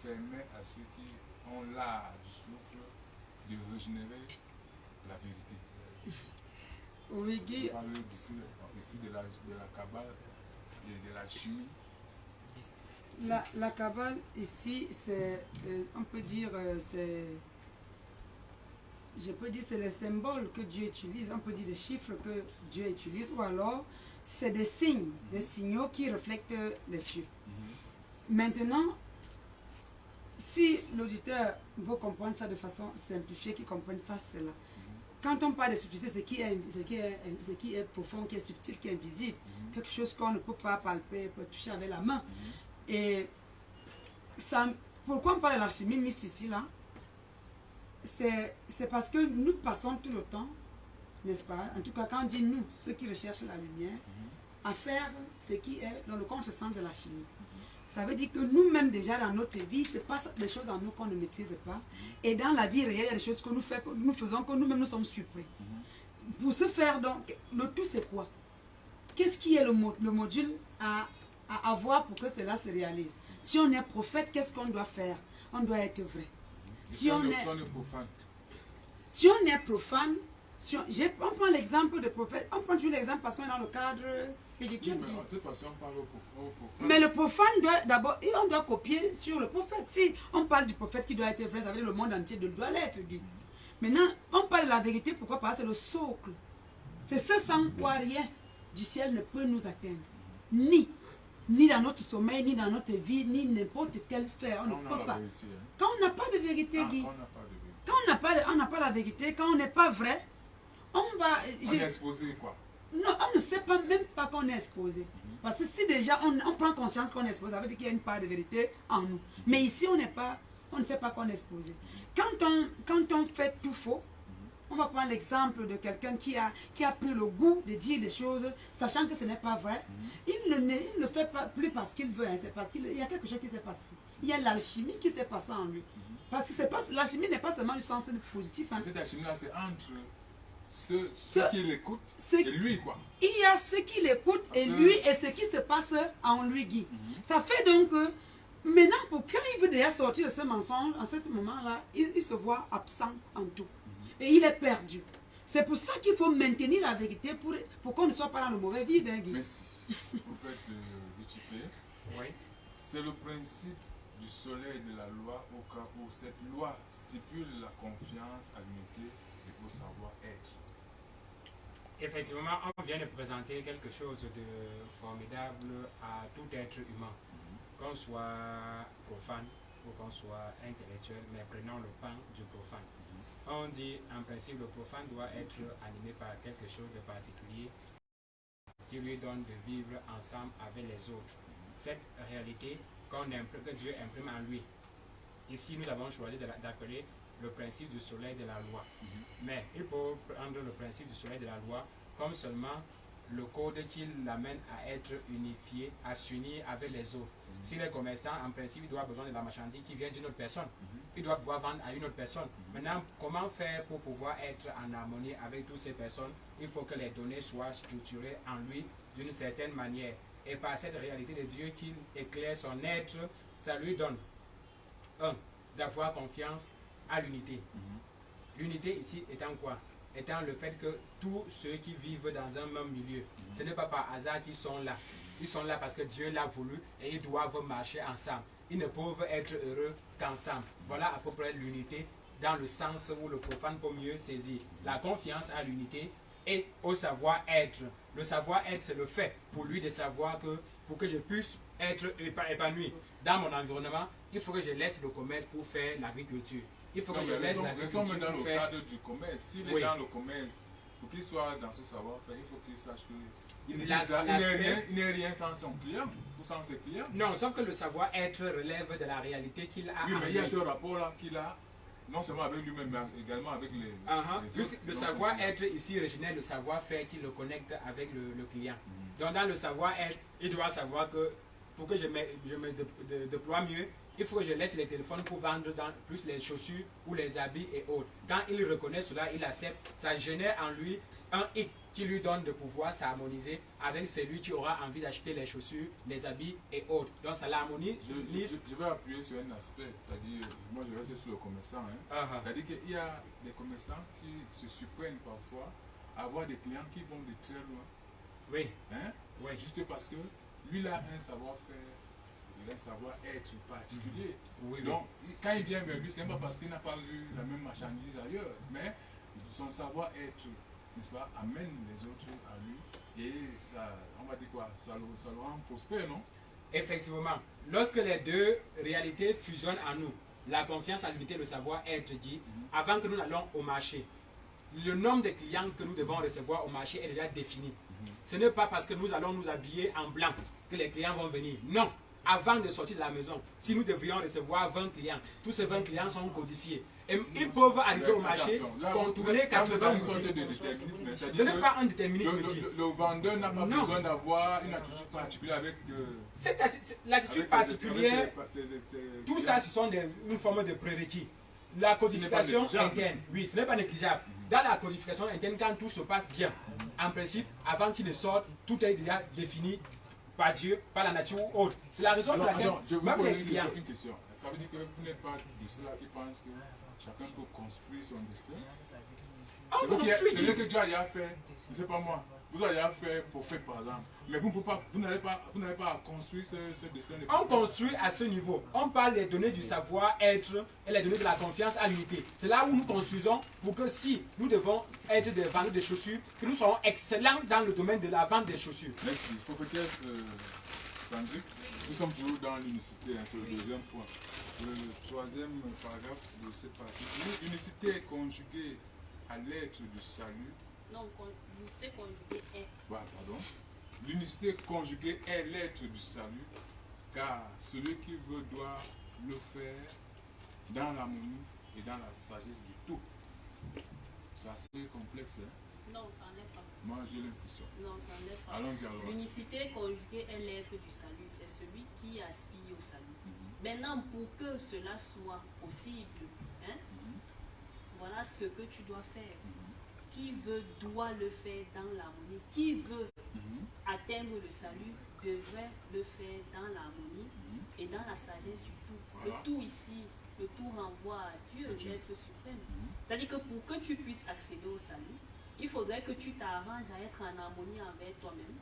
permet à ceux qui ont l'art du souffle de régénérer la vérité. Oui, Guy. On parle ici de la Kabbale, de la chimie. La Kabbale ici, c'est, on peut dire, je peux dire c'est les symboles que Dieu utilise, on peut dire des chiffres que Dieu utilise, ou alors c'est des signes, des signaux qui reflètent les chiffres. Maintenant, si l'auditeur veut comprendre ça de façon simplifiée, qu'il comprenne ça, c'est là. Quand on parle de subtilité, ce qui est profond, qui est subtil, qui est invisible, quelque chose qu'on ne peut pas palper, peut toucher avec la main. Et ça, pourquoi on parle de l'alchimie mixte ici, là? C'est parce que nous passons tout le temps, n'est-ce pas? En tout cas, quand on dit nous, ceux qui recherchent la lumière, à faire ce qui est dans le contresens de la chimie. Ça veut dire que nous-mêmes déjà dans notre vie, c'est pas des choses en nous qu'on ne maîtrise pas. Et dans la vie réelle, il y a des choses que nous faisons que nous-mêmes nous sommes surpris. Pour ce faire, donc, le tout c'est quoi? Qu'est-ce qui est le module à avoir pour que cela se réalise? Si on est prophète, qu'est-ce qu'on doit faire? On doit être vrai. Si on est profane, on prend l'exemple de prophète, on prend toujours l'exemple parce qu'on est dans le cadre spirituel. Oui, mais de toute façon, on parle au profane. Mais le profane doit d'abord, et on doit copier sur le prophète. Si on parle du prophète qui doit être vrai, ça veut dire le monde entier doit l'être. Maintenant, on parle de la vérité, pourquoi? Parce que c'est le socle. C'est ce sans quoi rien du ciel ne peut nous atteindre. Ni dans notre sommeil, ni dans notre vie, ni n'importe quel fait. On ne peut pas. Quand on n'a pas de vérité, Guy, quand on n'a pas la vérité, quand on n'est pas vrai, on est exposé quoi? Non, on ne sait pas même pas qu'on est exposé. Parce que si déjà on prend conscience qu'on est exposé, ça veut dire qu'il y a une part de vérité en nous. Mais ici, on ne sait pas qu'on est exposé. Quand on fait tout faux, on va prendre l'exemple de quelqu'un qui a pris le goût de dire des choses, sachant que ce n'est pas vrai. Il ne le fait pas plus parce qu'il veut, c'est parce qu'il y a quelque chose qui s'est passé. Il y a l'alchimie qui s'est passée en lui. Parce que l'alchimie n'est pas seulement du sens positif. Cette alchimie-là, c'est entre ceux qui l'écoutent et lui, quoi. Il y a ceux qui l'écoutent et lui et ce qui se passe en lui, Guy. Ça fait donc que maintenant, pour quand il veut déjà sortir de ce mensonge, en ce moment-là, il se voit absent en tout. Et il est perdu. C'est pour ça qu'il faut maintenir la vérité pour qu'on ne soit pas dans le mauvais vide, hein, Guy. Merci. Prophète Lucifer, Oui. c'est le principe du soleil de la loi au cas où cette loi stipule la confiance à l'unité et au savoir-être. Effectivement, on vient de présenter quelque chose de formidable à tout être humain, qu'on soit profane ou qu'on soit intellectuel, mais prenons le pan du profane. On dit en principe le profane doit être animé par quelque chose de particulier qui lui donne de vivre ensemble avec les autres. Cette réalité que Dieu imprime en lui. Ici, nous avons choisi d'appeler le principe du soleil de la loi. Mais il faut prendre le principe du soleil de la loi comme seulement le code qui l'amène à être unifié, à s'unir avec les autres. Si les commerçants, en principe, ils doivent besoin de la marchandise qui vient d'une autre personne, ils doivent pouvoir vendre à une autre personne. Maintenant, comment faire pour pouvoir être en harmonie avec toutes ces personnes? Il faut que les données soient structurées en lui d'une certaine manière. Et par cette réalité de Dieu qui éclaire son être, ça lui donne, d'avoir confiance à l'unité. L'unité ici étant quoi? Étant le fait que tous ceux qui vivent dans un même milieu, ce n'est pas par hasard qu'ils sont là. Ils sont là parce que Dieu l'a voulu et ils doivent marcher ensemble. Ils ne peuvent être heureux qu'ensemble. Voilà à peu près l'unité dans le sens où le profane peut mieux saisir. La confiance à l'unité et au savoir-être. Le savoir-être, c'est le fait pour lui de savoir que pour que je puisse être épanoui dans mon environnement, il faut que je laisse le commerce pour faire l'agriculture. Il faut que je laisse l'agriculture pour dans le faire... cadre du commerce. S'il est dans le commerce, pour qu'il soit dans ce savoir-faire, il faut qu'il sache qu'il n'est rien sans son client ou sans ses clients. Non, sauf que le savoir-être relève de la réalité qu'il a. Oui, mais il y a ce rapport-là qu'il a, non seulement avec lui-même, mais également avec les autres. Le savoir-être ici, originel, le savoir-faire qui le connecte avec le client. Donc, dans le savoir-être, il doit savoir que pour que je me déploie mieux, il faut que je laisse les téléphones pour vendre plus les chaussures ou les habits et autres. Quand il reconnaît cela, il accepte, ça génère en lui un hic qui lui donne de pouvoir s'harmoniser avec celui qui aura envie d'acheter les chaussures, les habits et autres. Donc ça l'harmonie. Je vais appuyer sur un aspect, c'est-à-dire, moi je reste sur le commerçant. C'est-à-dire qu'il y a des commerçants qui se surprennent parfois à avoir des clients qui vont de très loin. Oui. Oui. Juste parce que lui il a un savoir-faire, il a un savoir-être particulier. Oui, Donc, quand il vient vers lui, ce n'est pas parce qu'il n'a pas vu la même marchandise ailleurs, mais son savoir-être, n'est-ce pas, amène les autres à lui et ça, on va dire quoi, ça le rend prospère, non? Effectivement, lorsque les deux réalités fusionnent en nous, la confiance, la l'unité, le savoir-être dit, avant que nous n'allons au marché, le nombre de clients que nous devons recevoir au marché est déjà défini. Ce n'est pas parce que nous allons nous habiller en blanc que les clients vont venir. Non, avant de sortir de la maison, si nous devrions recevoir 20 clients, tous ces 20 clients sont codifiés. Et ils peuvent arriver au marché, contourner 80 boutiques. Ce n'est pas un déterminisme. Le vendeur n'a pas besoin d'avoir une attitude particulière avec... L'attitude particulière, tout ça, ce sont une forme de prérequis. La codification interne, oui, ce n'est pas négligeable. Dans la codification interne, quand tout se passe bien, en principe, avant qu'il ne sorte, tout est déjà défini par Dieu, par la nature ou autre. C'est la raison pour laquelle je vous même pose les clients... une question. Ça veut dire que vous n'êtes pas de ceux-là qui pensent que chacun peut construire son destin. C'est vrai que Dieu a déjà fait, je ne sais pas moi, vous avez déjà fait prophète par exemple, mais vous n'avez pas à construire ce destin. On construit à ce niveau. On parle des données du savoir-être et les données de la confiance à l'unité. C'est là où nous construisons pour que si nous devons être des vendeurs de chaussures, que nous serons excellents dans le domaine de la vente des chaussures. Merci. Prophétesse Sandrick, nous sommes toujours dans l'unicité, hein, c'est le deuxième point. Le troisième paragraphe de cette partie. L'unicité conjuguée à l'être du salut. Non, l'unicité conjuguée est. Ouais, pardon. L'unicité conjuguée est l'être du salut, car celui qui veut doit le faire dans l'harmonie et dans la sagesse du tout. C'est assez complexe, hein? Non, ça n'en est pas. Moi, j'ai l'impression. Non, ça n'en est pas. Allons-y. L'unicité conjuguée est l'être du salut. C'est celui qui aspire au salut. Maintenant, pour que cela soit possible, hein, voilà ce que tu dois faire. Qui veut doit le faire dans l'harmonie. Qui veut atteindre le salut devrait le faire dans l'harmonie et dans la sagesse du tout. Voilà. Le tout ici, le tout renvoie à Dieu, l'être suprême. C'est-à-dire que pour que tu puisses accéder au salut, il faudrait que tu t'arranges à être en harmonie envers toi-même,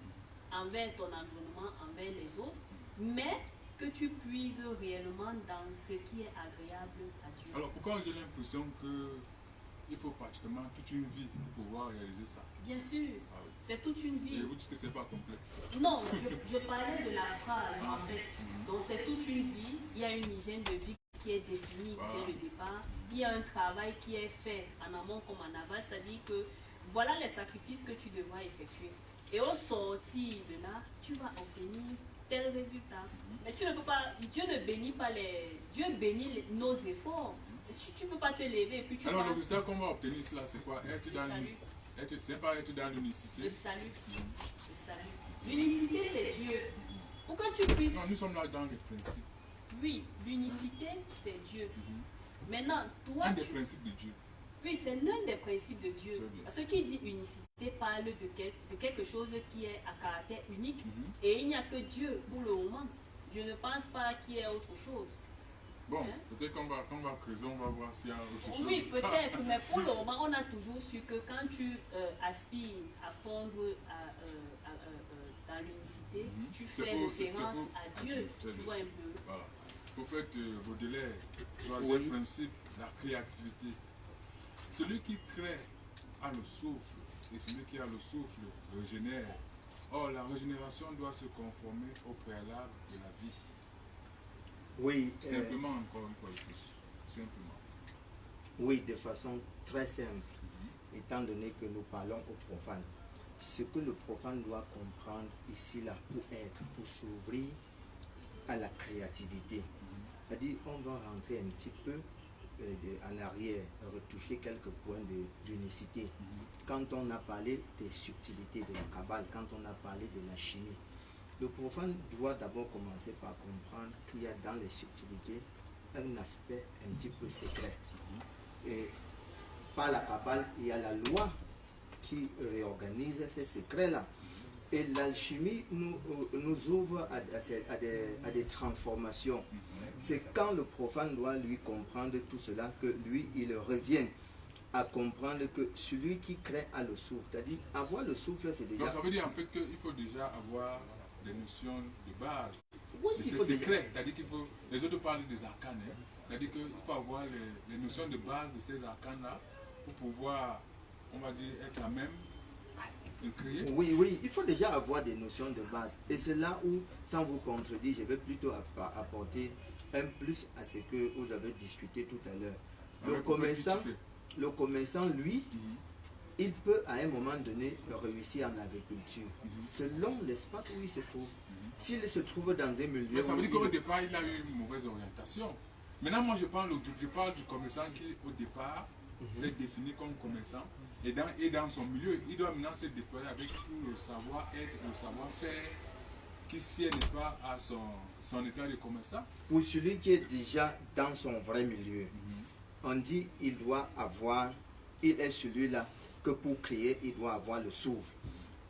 envers ton environnement, envers les autres, mais que tu puises réellement dans ce qui est agréable à Dieu. Alors, pourquoi j'ai l'impression que il faut pratiquement toute une vie pour pouvoir réaliser ça? Bien sûr, Ah oui. c'est toute une vie. Et vous dites que c'est pas complexe. Non, je parlais de la phrase en fait. Donc c'est toute une vie, il y a une hygiène de vie qui est définie dès le départ, il y a un travail qui est fait en amont comme en aval, c'est-à-dire que voilà les sacrifices que tu devras effectuer. Et au sortir de là, tu vas obtenir tel résultat. Mais tu ne peux pas, Dieu ne bénit pas Dieu bénit nos efforts. Si tu ne peux pas te lever et puis tu Alors, le passes résultat qu'on va obtenir, cela, c'est quoi? Être dans salut. C'est pas être dans l'unicité. Le salut. Le salut. L'unicité, c'est Dieu. Pour que tu puisses... Non, nous sommes là dans les principes. Oui, l'unicité, c'est Dieu. Maintenant, toi, Un des principes de Dieu. Oui, c'est l'un des principes de Dieu. Très bien. Parce que qui dit unicité parle de quelque chose qui est à caractère unique. Et il n'y a que Dieu pour le moment. Je ne pense pas qu'il y ait autre chose. Bon, Hein? peut-être qu'on va creuser, on va voir s'il y a autre chose. Oui, peut-être, mais pour le moment, on a toujours su que quand tu aspires à fondre dans l'unicité, tu C'est fais pour- référence c'est à pour- Dieu. très Tu bien. vois un peu. Voilà. Prophète Baudelaire, troisième Oui. principe, la créativité. Celui qui crée a le souffle, et celui qui a le souffle régénère. Or, la régénération doit se conformer au préalable de la vie. Oui, Simplement, encore une fois de plus. Simplement. oui, de façon très simple, étant donné que nous parlons au profane. Ce que le profane doit comprendre ici, là, pour être, pour s'ouvrir à la créativité. C'est-à-dire, on va rentrer un petit peu en arrière, retoucher quelques points d'unicité. Quand on a parlé des subtilités de la Kabbale, quand on a parlé de la chimie, le profane doit d'abord commencer par comprendre qu'il y a dans les subtilités un aspect un petit peu secret. Et par la Kabbale, il y a la loi qui réorganise ces secrets-là. Et l'alchimie nous ouvre à des transformations. C'est quand le profane doit lui comprendre tout cela que lui, il revient à comprendre que celui qui crée a le souffle. C'est-à-dire, avoir le souffle, c'est déjà... Donc ça veut dire en fait qu'il faut déjà avoir des notions de base. Oui, Et il c'est faut déjà- secret, c'est-à-dire qu'il faut. Les autres parlent des arcanes, hein. C'est-à-dire qu'il faut avoir les notions de base de ces arcanes-là pour pouvoir, on va dire, être à même de créer. Oui, oui, il faut déjà avoir des notions de base. Et c'est là où, sans vous contredire, je vais plutôt apporter un plus à ce que vous avez discuté tout à l'heure. Avec prophète qui tu fais. Le commerçant, lui, Mhm. il peut à un moment donné réussir en agriculture, Mhm. selon l'espace où il se trouve. Mhm. S'il se trouve dans un milieu Mais ça où veut dire qu'au il- départ, il a eu une mauvaise orientation. Maintenant, moi, je parle du commerçant qui, au départ, s'est défini comme commerçant. Et dans son milieu, il doit maintenant se déployer avec tout le savoir-être et le savoir-faire qui sied, n'est-ce pas, à son état de commerçant. pour celui qui est déjà dans son vrai milieu, on dit il doit avoir, il est celui-là que pour créer, il doit avoir le souffle.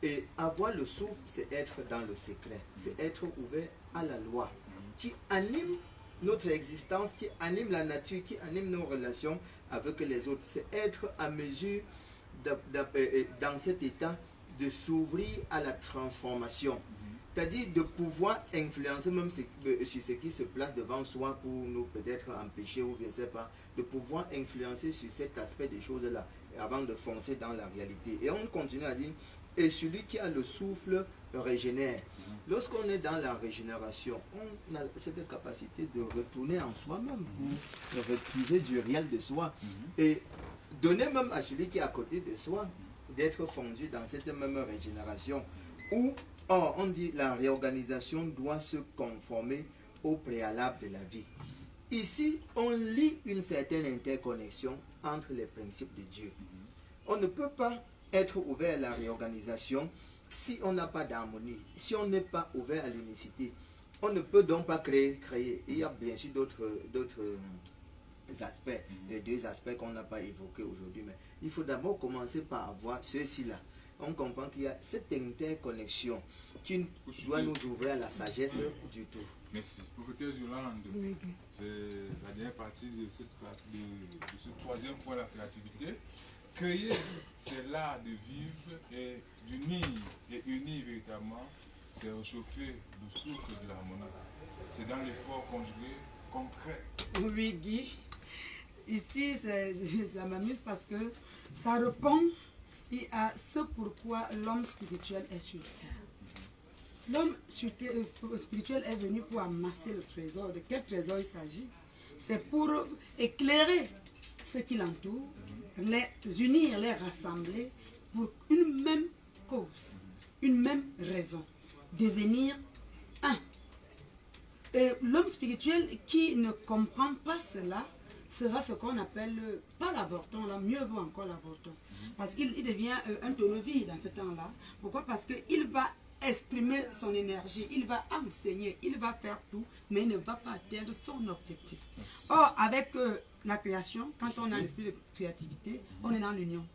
Et avoir le souffle, c'est être dans le secret, c'est être ouvert à la loi qui anime notre existence, qui anime la nature, qui anime nos relations avec les autres. C'est être à mesure, dans cet état, de s'ouvrir à la transformation. C'est-à-dire de pouvoir influencer même sur ce qui se place devant soi pour nous peut-être empêcher ou je ne sais pas, de pouvoir influencer sur cet aspect des choses-là avant de foncer dans la réalité. Et on continue à dire, et celui qui a le souffle régénère. Lorsqu'on est dans la régénération, on a cette capacité de retourner en soi-même pour retrouver du réel de soi. Et donner même à celui qui est à côté de soi d'être fondu dans cette même régénération où on dit la réorganisation doit se conformer au préalable de la vie. Ici, on lit une certaine interconnexion entre les principes de Dieu. On ne peut pas être ouvert à la réorganisation si on n'a pas d'harmonie, si on n'est pas ouvert à l'unicité. On ne peut donc pas créer. Il y a bien sûr d'autres aspects, les deux aspects qu'on n'a pas évoqués aujourd'hui, mais il faut d'abord commencer par avoir ceux-ci-là. On comprend qu'il y a cette interconnexion qui doit nous ouvrir à la sagesse du tout. Merci. Prophétesse Yolande, c'est la dernière partie de ce troisième point, la créativité. Créer, c'est l'art de vivre et d'unir, et unir véritablement, c'est réchauffer le souffle de l'harmonie. C'est dans l'effort conjugué, concret. Oui, Guy. Ici, ça m'amuse parce que ça répond à ce pourquoi l'homme spirituel est sur terre. L'homme spirituel est venu pour amasser le trésor. De quel trésor il s'agit? C'est pour éclairer ce qui l'entoure, les unir, les rassembler pour une même cause, une même raison, devenir un. Et l'homme spirituel qui ne comprend pas cela sera ce qu'on appelle, pas l'avorton, là, mieux vaut encore l'avorton. Parce qu'il devient un tonneau-vide dans ce temps-là. Pourquoi? Parce qu'il va exprimer son énergie, il va enseigner, il va faire tout, mais il ne va pas atteindre son objectif. Or, avec la création, quand on a l'esprit de créativité, on est dans l'union.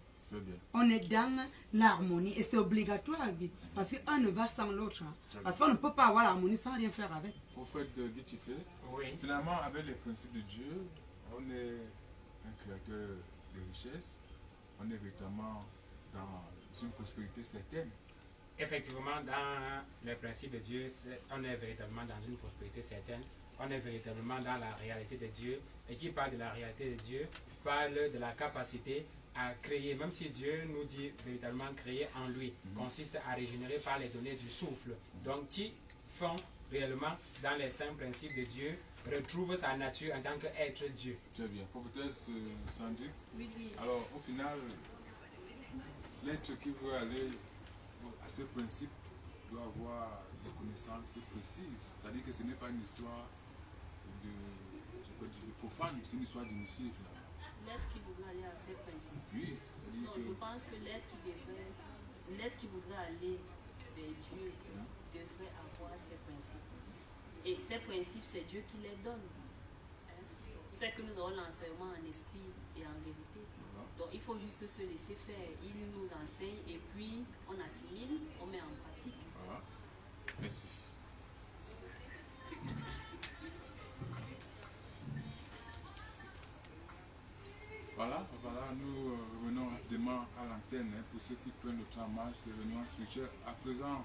On est dans l'harmonie et c'est obligatoire, parce qu'un ne va sans l'autre. Parce qu'on ne peut pas avoir l'harmonie sans rien faire avec. Prophète Guy Tifé, Oui. finalement, avec les principes de Dieu, on est un créateur de richesse, on est véritablement dans une prospérité certaine. Effectivement, dans le principe de Dieu, on est véritablement dans une prospérité certaine. On est véritablement dans la réalité de Dieu. Et qui parle de la réalité de Dieu, parle de la capacité à créer, même si Dieu nous dit véritablement créer en lui, consiste à régénérer par les données du souffle. Donc, qui font réellement, dans les saints principes de Dieu, retrouve sa nature en tant qu'être Dieu. Très bien. Prophétesse Sandy, Oui, alors au final, l'être qui veut aller à ce principe doit avoir des connaissances précises. C'est-à-dire que ce n'est pas une histoire de profane, c'est une histoire d'initié finalement. l'être qui voudrait aller à ces principes. Oui, Non, je pense que l'être qui voudrait aller vers Dieu devrait avoir ces principes. Et ces principes, c'est Dieu qui les donne. Hein? C'est que nous avons l'enseignement en esprit et en vérité. Donc il faut juste se laisser faire. Il nous enseigne et puis on assimile, on met en pratique. Voilà. Merci. Voilà, nous revenons rapidement à l'antenne pour ceux qui prennent le temps en marche, c'est réunion spirituelle. À présent,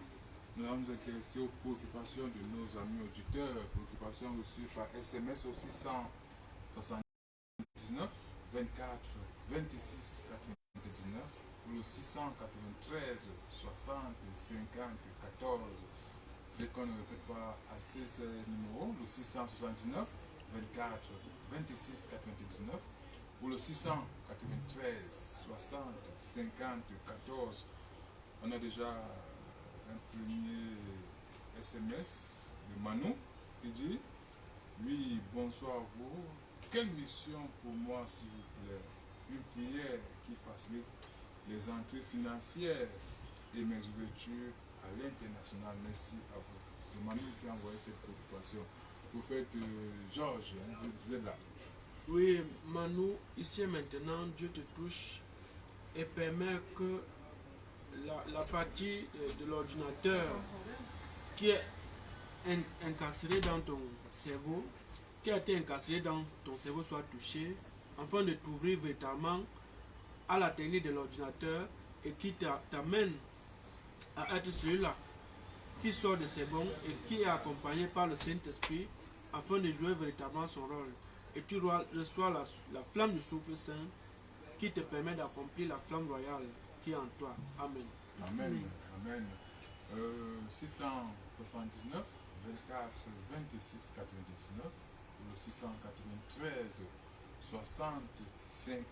Nous allons nous intéresser aux préoccupations de nos amis auditeurs, préoccupations aussi par SMS au 679 24 26 99 ou le 693 60 50 14. Peut-être qu'on ne répète pas assez ces numéros, le 679 24 26 99 ou le 693 60 50 14. On a déjà un premier SMS de Manou qui dit: oui, bonsoir à vous. Quelle mission pour moi, s'il vous plaît? Une prière qui facilite les entrées financières et mes ouvertures à l'international. Merci à vous. C'est Manu qui a envoyé cette préoccupation. Prophète Georges, vous êtes là. Oui, Manu, ici et maintenant, Dieu te touche et permet que la partie de l'ordinateur qui est incarcérée dans ton cerveau, qui a été incarcérée dans ton cerveau soit touchée, afin de t'ouvrir véritablement à la technique de l'ordinateur et qui t'amène à être celui-là qui sort de ses bons et qui est accompagné par le Saint-Esprit afin de jouer véritablement son rôle. Et tu reçois la flamme du souffle saint qui te permet d'accomplir la flamme royale qui est en toi. Amen. Amen. Amen. 679 24 26 99 ou le 693 60 50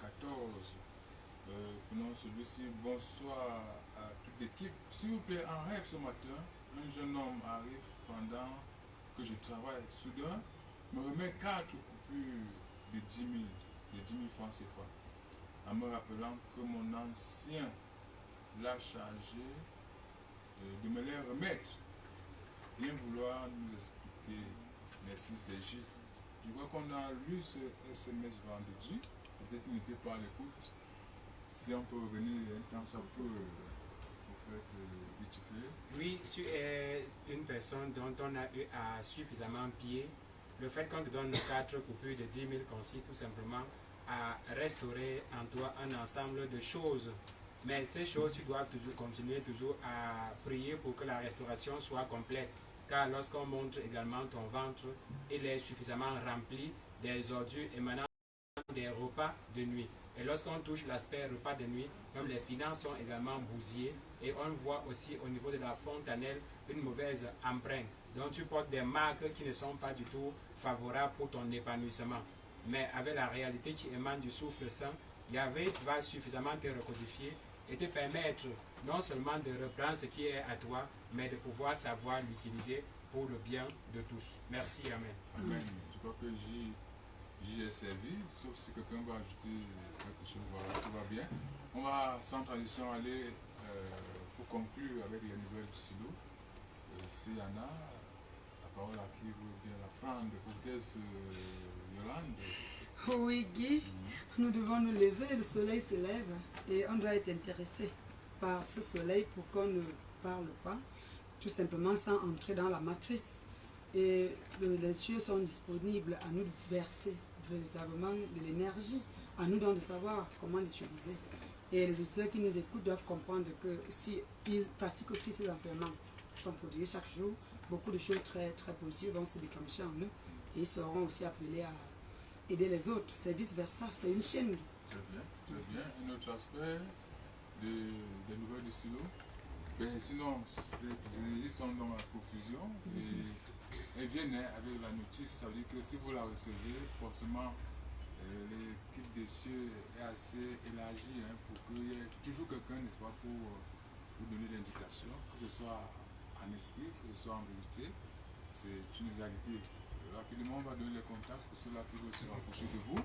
14. Prenons celui-ci. Bonsoir à toute l'équipe. S'il vous plaît, en rêve ce matin, un jeune homme arrive pendant que je travaille. Soudain, me remet 4 coupures de 10 000 francs CFA, en me rappelant que mon ancien l'a chargé de me les remettre. Bien vouloir nous expliquer. Merci, c'est Gilles. Je vois qu'on a lu ce SMS vendredi. Peut-être qu'il n'était pas à l'écoute. Si on peut revenir un temps, ça peut, au fait, vite fait. Oui, tu es une personne dont on a eu à suffisamment piller. Le fait qu'on te donne 4 coupures de 10 000 consiste tout simplement à restaurer en toi un ensemble de choses. Mais ces choses, tu dois continuer à prier pour que la restauration soit complète. Car lorsqu'on montre également ton ventre, il est suffisamment rempli des ordures émanant des repas de nuit. Et lorsqu'on touche l'aspect repas de nuit, même les finances sont également bousillées. Et on voit aussi au niveau de la fontanelle une mauvaise empreinte. Donc tu portes des marques qui ne sont pas du tout favorables pour ton épanouissement. Mais avec la réalité qui émane du souffle saint, Yahvé va suffisamment te recodifier et te permettre non seulement de reprendre ce qui est à toi, mais de pouvoir savoir l'utiliser pour le bien de tous. Merci, Amen. Amen. Je crois que j'y ai servi, sauf si quelqu'un va ajouter quelque chose, voilà, tout va bien. On va sans transition aller pour conclure avec les nouvelles du silo. S'il y en a, la parole à qui veut bien la prendre, peut-être Yolande. Oui, Guy, nous devons nous lever, le soleil se lève et on doit être intéressé par ce soleil pour qu'on ne parle pas, tout simplement sans entrer dans la matrice. Et les cieux sont disponibles à nous de verser véritablement de l'énergie, à nous donc de savoir comment l'utiliser. Et les auditeurs qui nous écoutent doivent comprendre que si ils pratiquent aussi ces enseignements qui sont produits chaque jour, beaucoup de choses très, très positives vont se déclencher en eux et ils seront aussi appelés à aider les autres. C'est vice-versa, c'est une chaîne. Très bien, très bien. Un autre aspect des nouvelles du silo. Ben, sinon, les énergies sont dans la profusion et elles viennent avec la notice. Ça veut dire que si vous la recevez, forcément, l'équipe des cieux est assez élargie pour qu'il y ait toujours quelqu'un, n'est-ce pas, pour vous donner l'indication, que ce soit en esprit, que ce soit en vérité. C'est une réalité. Rapidement, on va donner les contacts pour ceux-là qui veulent se rapprocher de vous.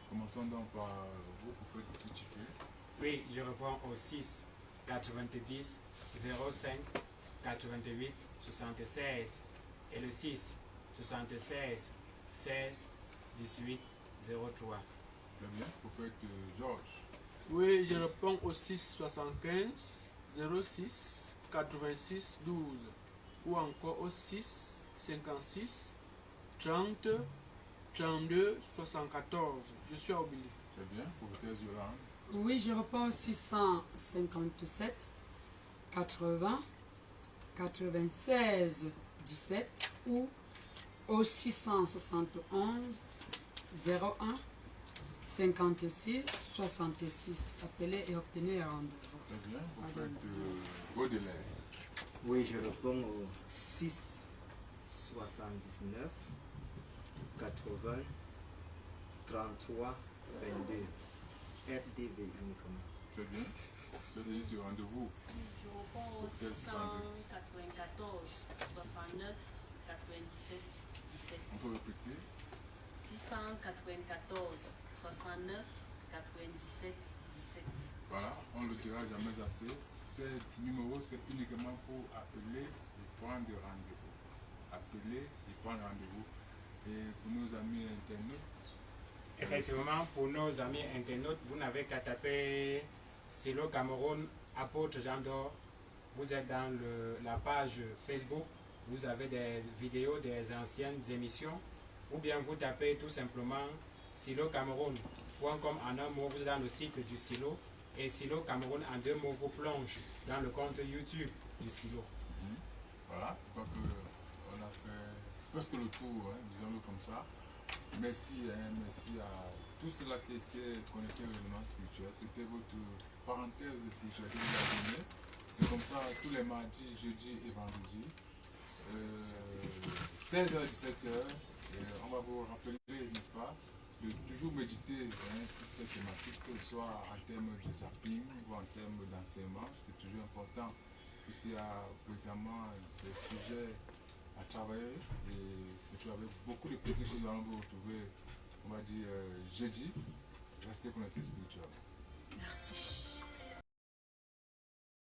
Commençons donc par vous, pour faire du petit fait. Oui, je reprends au 6 90 05 88 76 et le 6 76 16 18 03. Très bien, prophète Georges. Oui, je réponds au 6 75 06 86 12 ou encore au 6 56 30 32 74. Je suis à Obili. Très bien, prophète Yolande. Oui, je reprends au 657 80 96 17 ou au 671 01 56 66. Appelez et obtenez un rendez-vous. Très bien, vous faites Baudelaire. Oui, je réponds au 6 79 80 33 22. RDV uniquement. Très bien. C'est ce rendez-vous. Je réponds au 694 69 97 17. On peut répéter. 694 69 97 17. Voilà, on ne le dira jamais assez. Ce numéro, c'est uniquement pour appeler et prendre rendez-vous. Appeler et prendre rendez-vous. Et pour nos amis internautes, Effectivement, pour nos amis internautes, vous n'avez qu'à taper Silo Cameroun, apôtre Jean d'Or. Vous êtes dans la page Facebook, vous avez des vidéos des anciennes émissions, ou bien vous tapez tout simplement Silo Cameroun.com en un mot, vous êtes dans le site du Silo, et Silo Cameroun en deux mots vous plonge dans le compte YouTube du Silo. voilà, je crois qu'on a fait presque le tour, hein, disons-le comme ça. Merci, hein, merci à tous ceux-là qui étaient connectés au événement spirituel. C'était votre parenthèse de spiritualité de la journée. C'est comme ça tous les mardis, jeudis et vendredis. 16h-17h. On va vous rappeler, n'est-ce pas, de toujours méditer toutes ces thématiques, que ce soit en termes de zapping ou en termes d'enseignement. C'est toujours important, puisqu'il y a évidemment des sujets à travailler, et c'est tout avec beaucoup de plaisir que nous allons vous retrouver, on va dire, jeudi. Restez connectés spirituellement. Merci.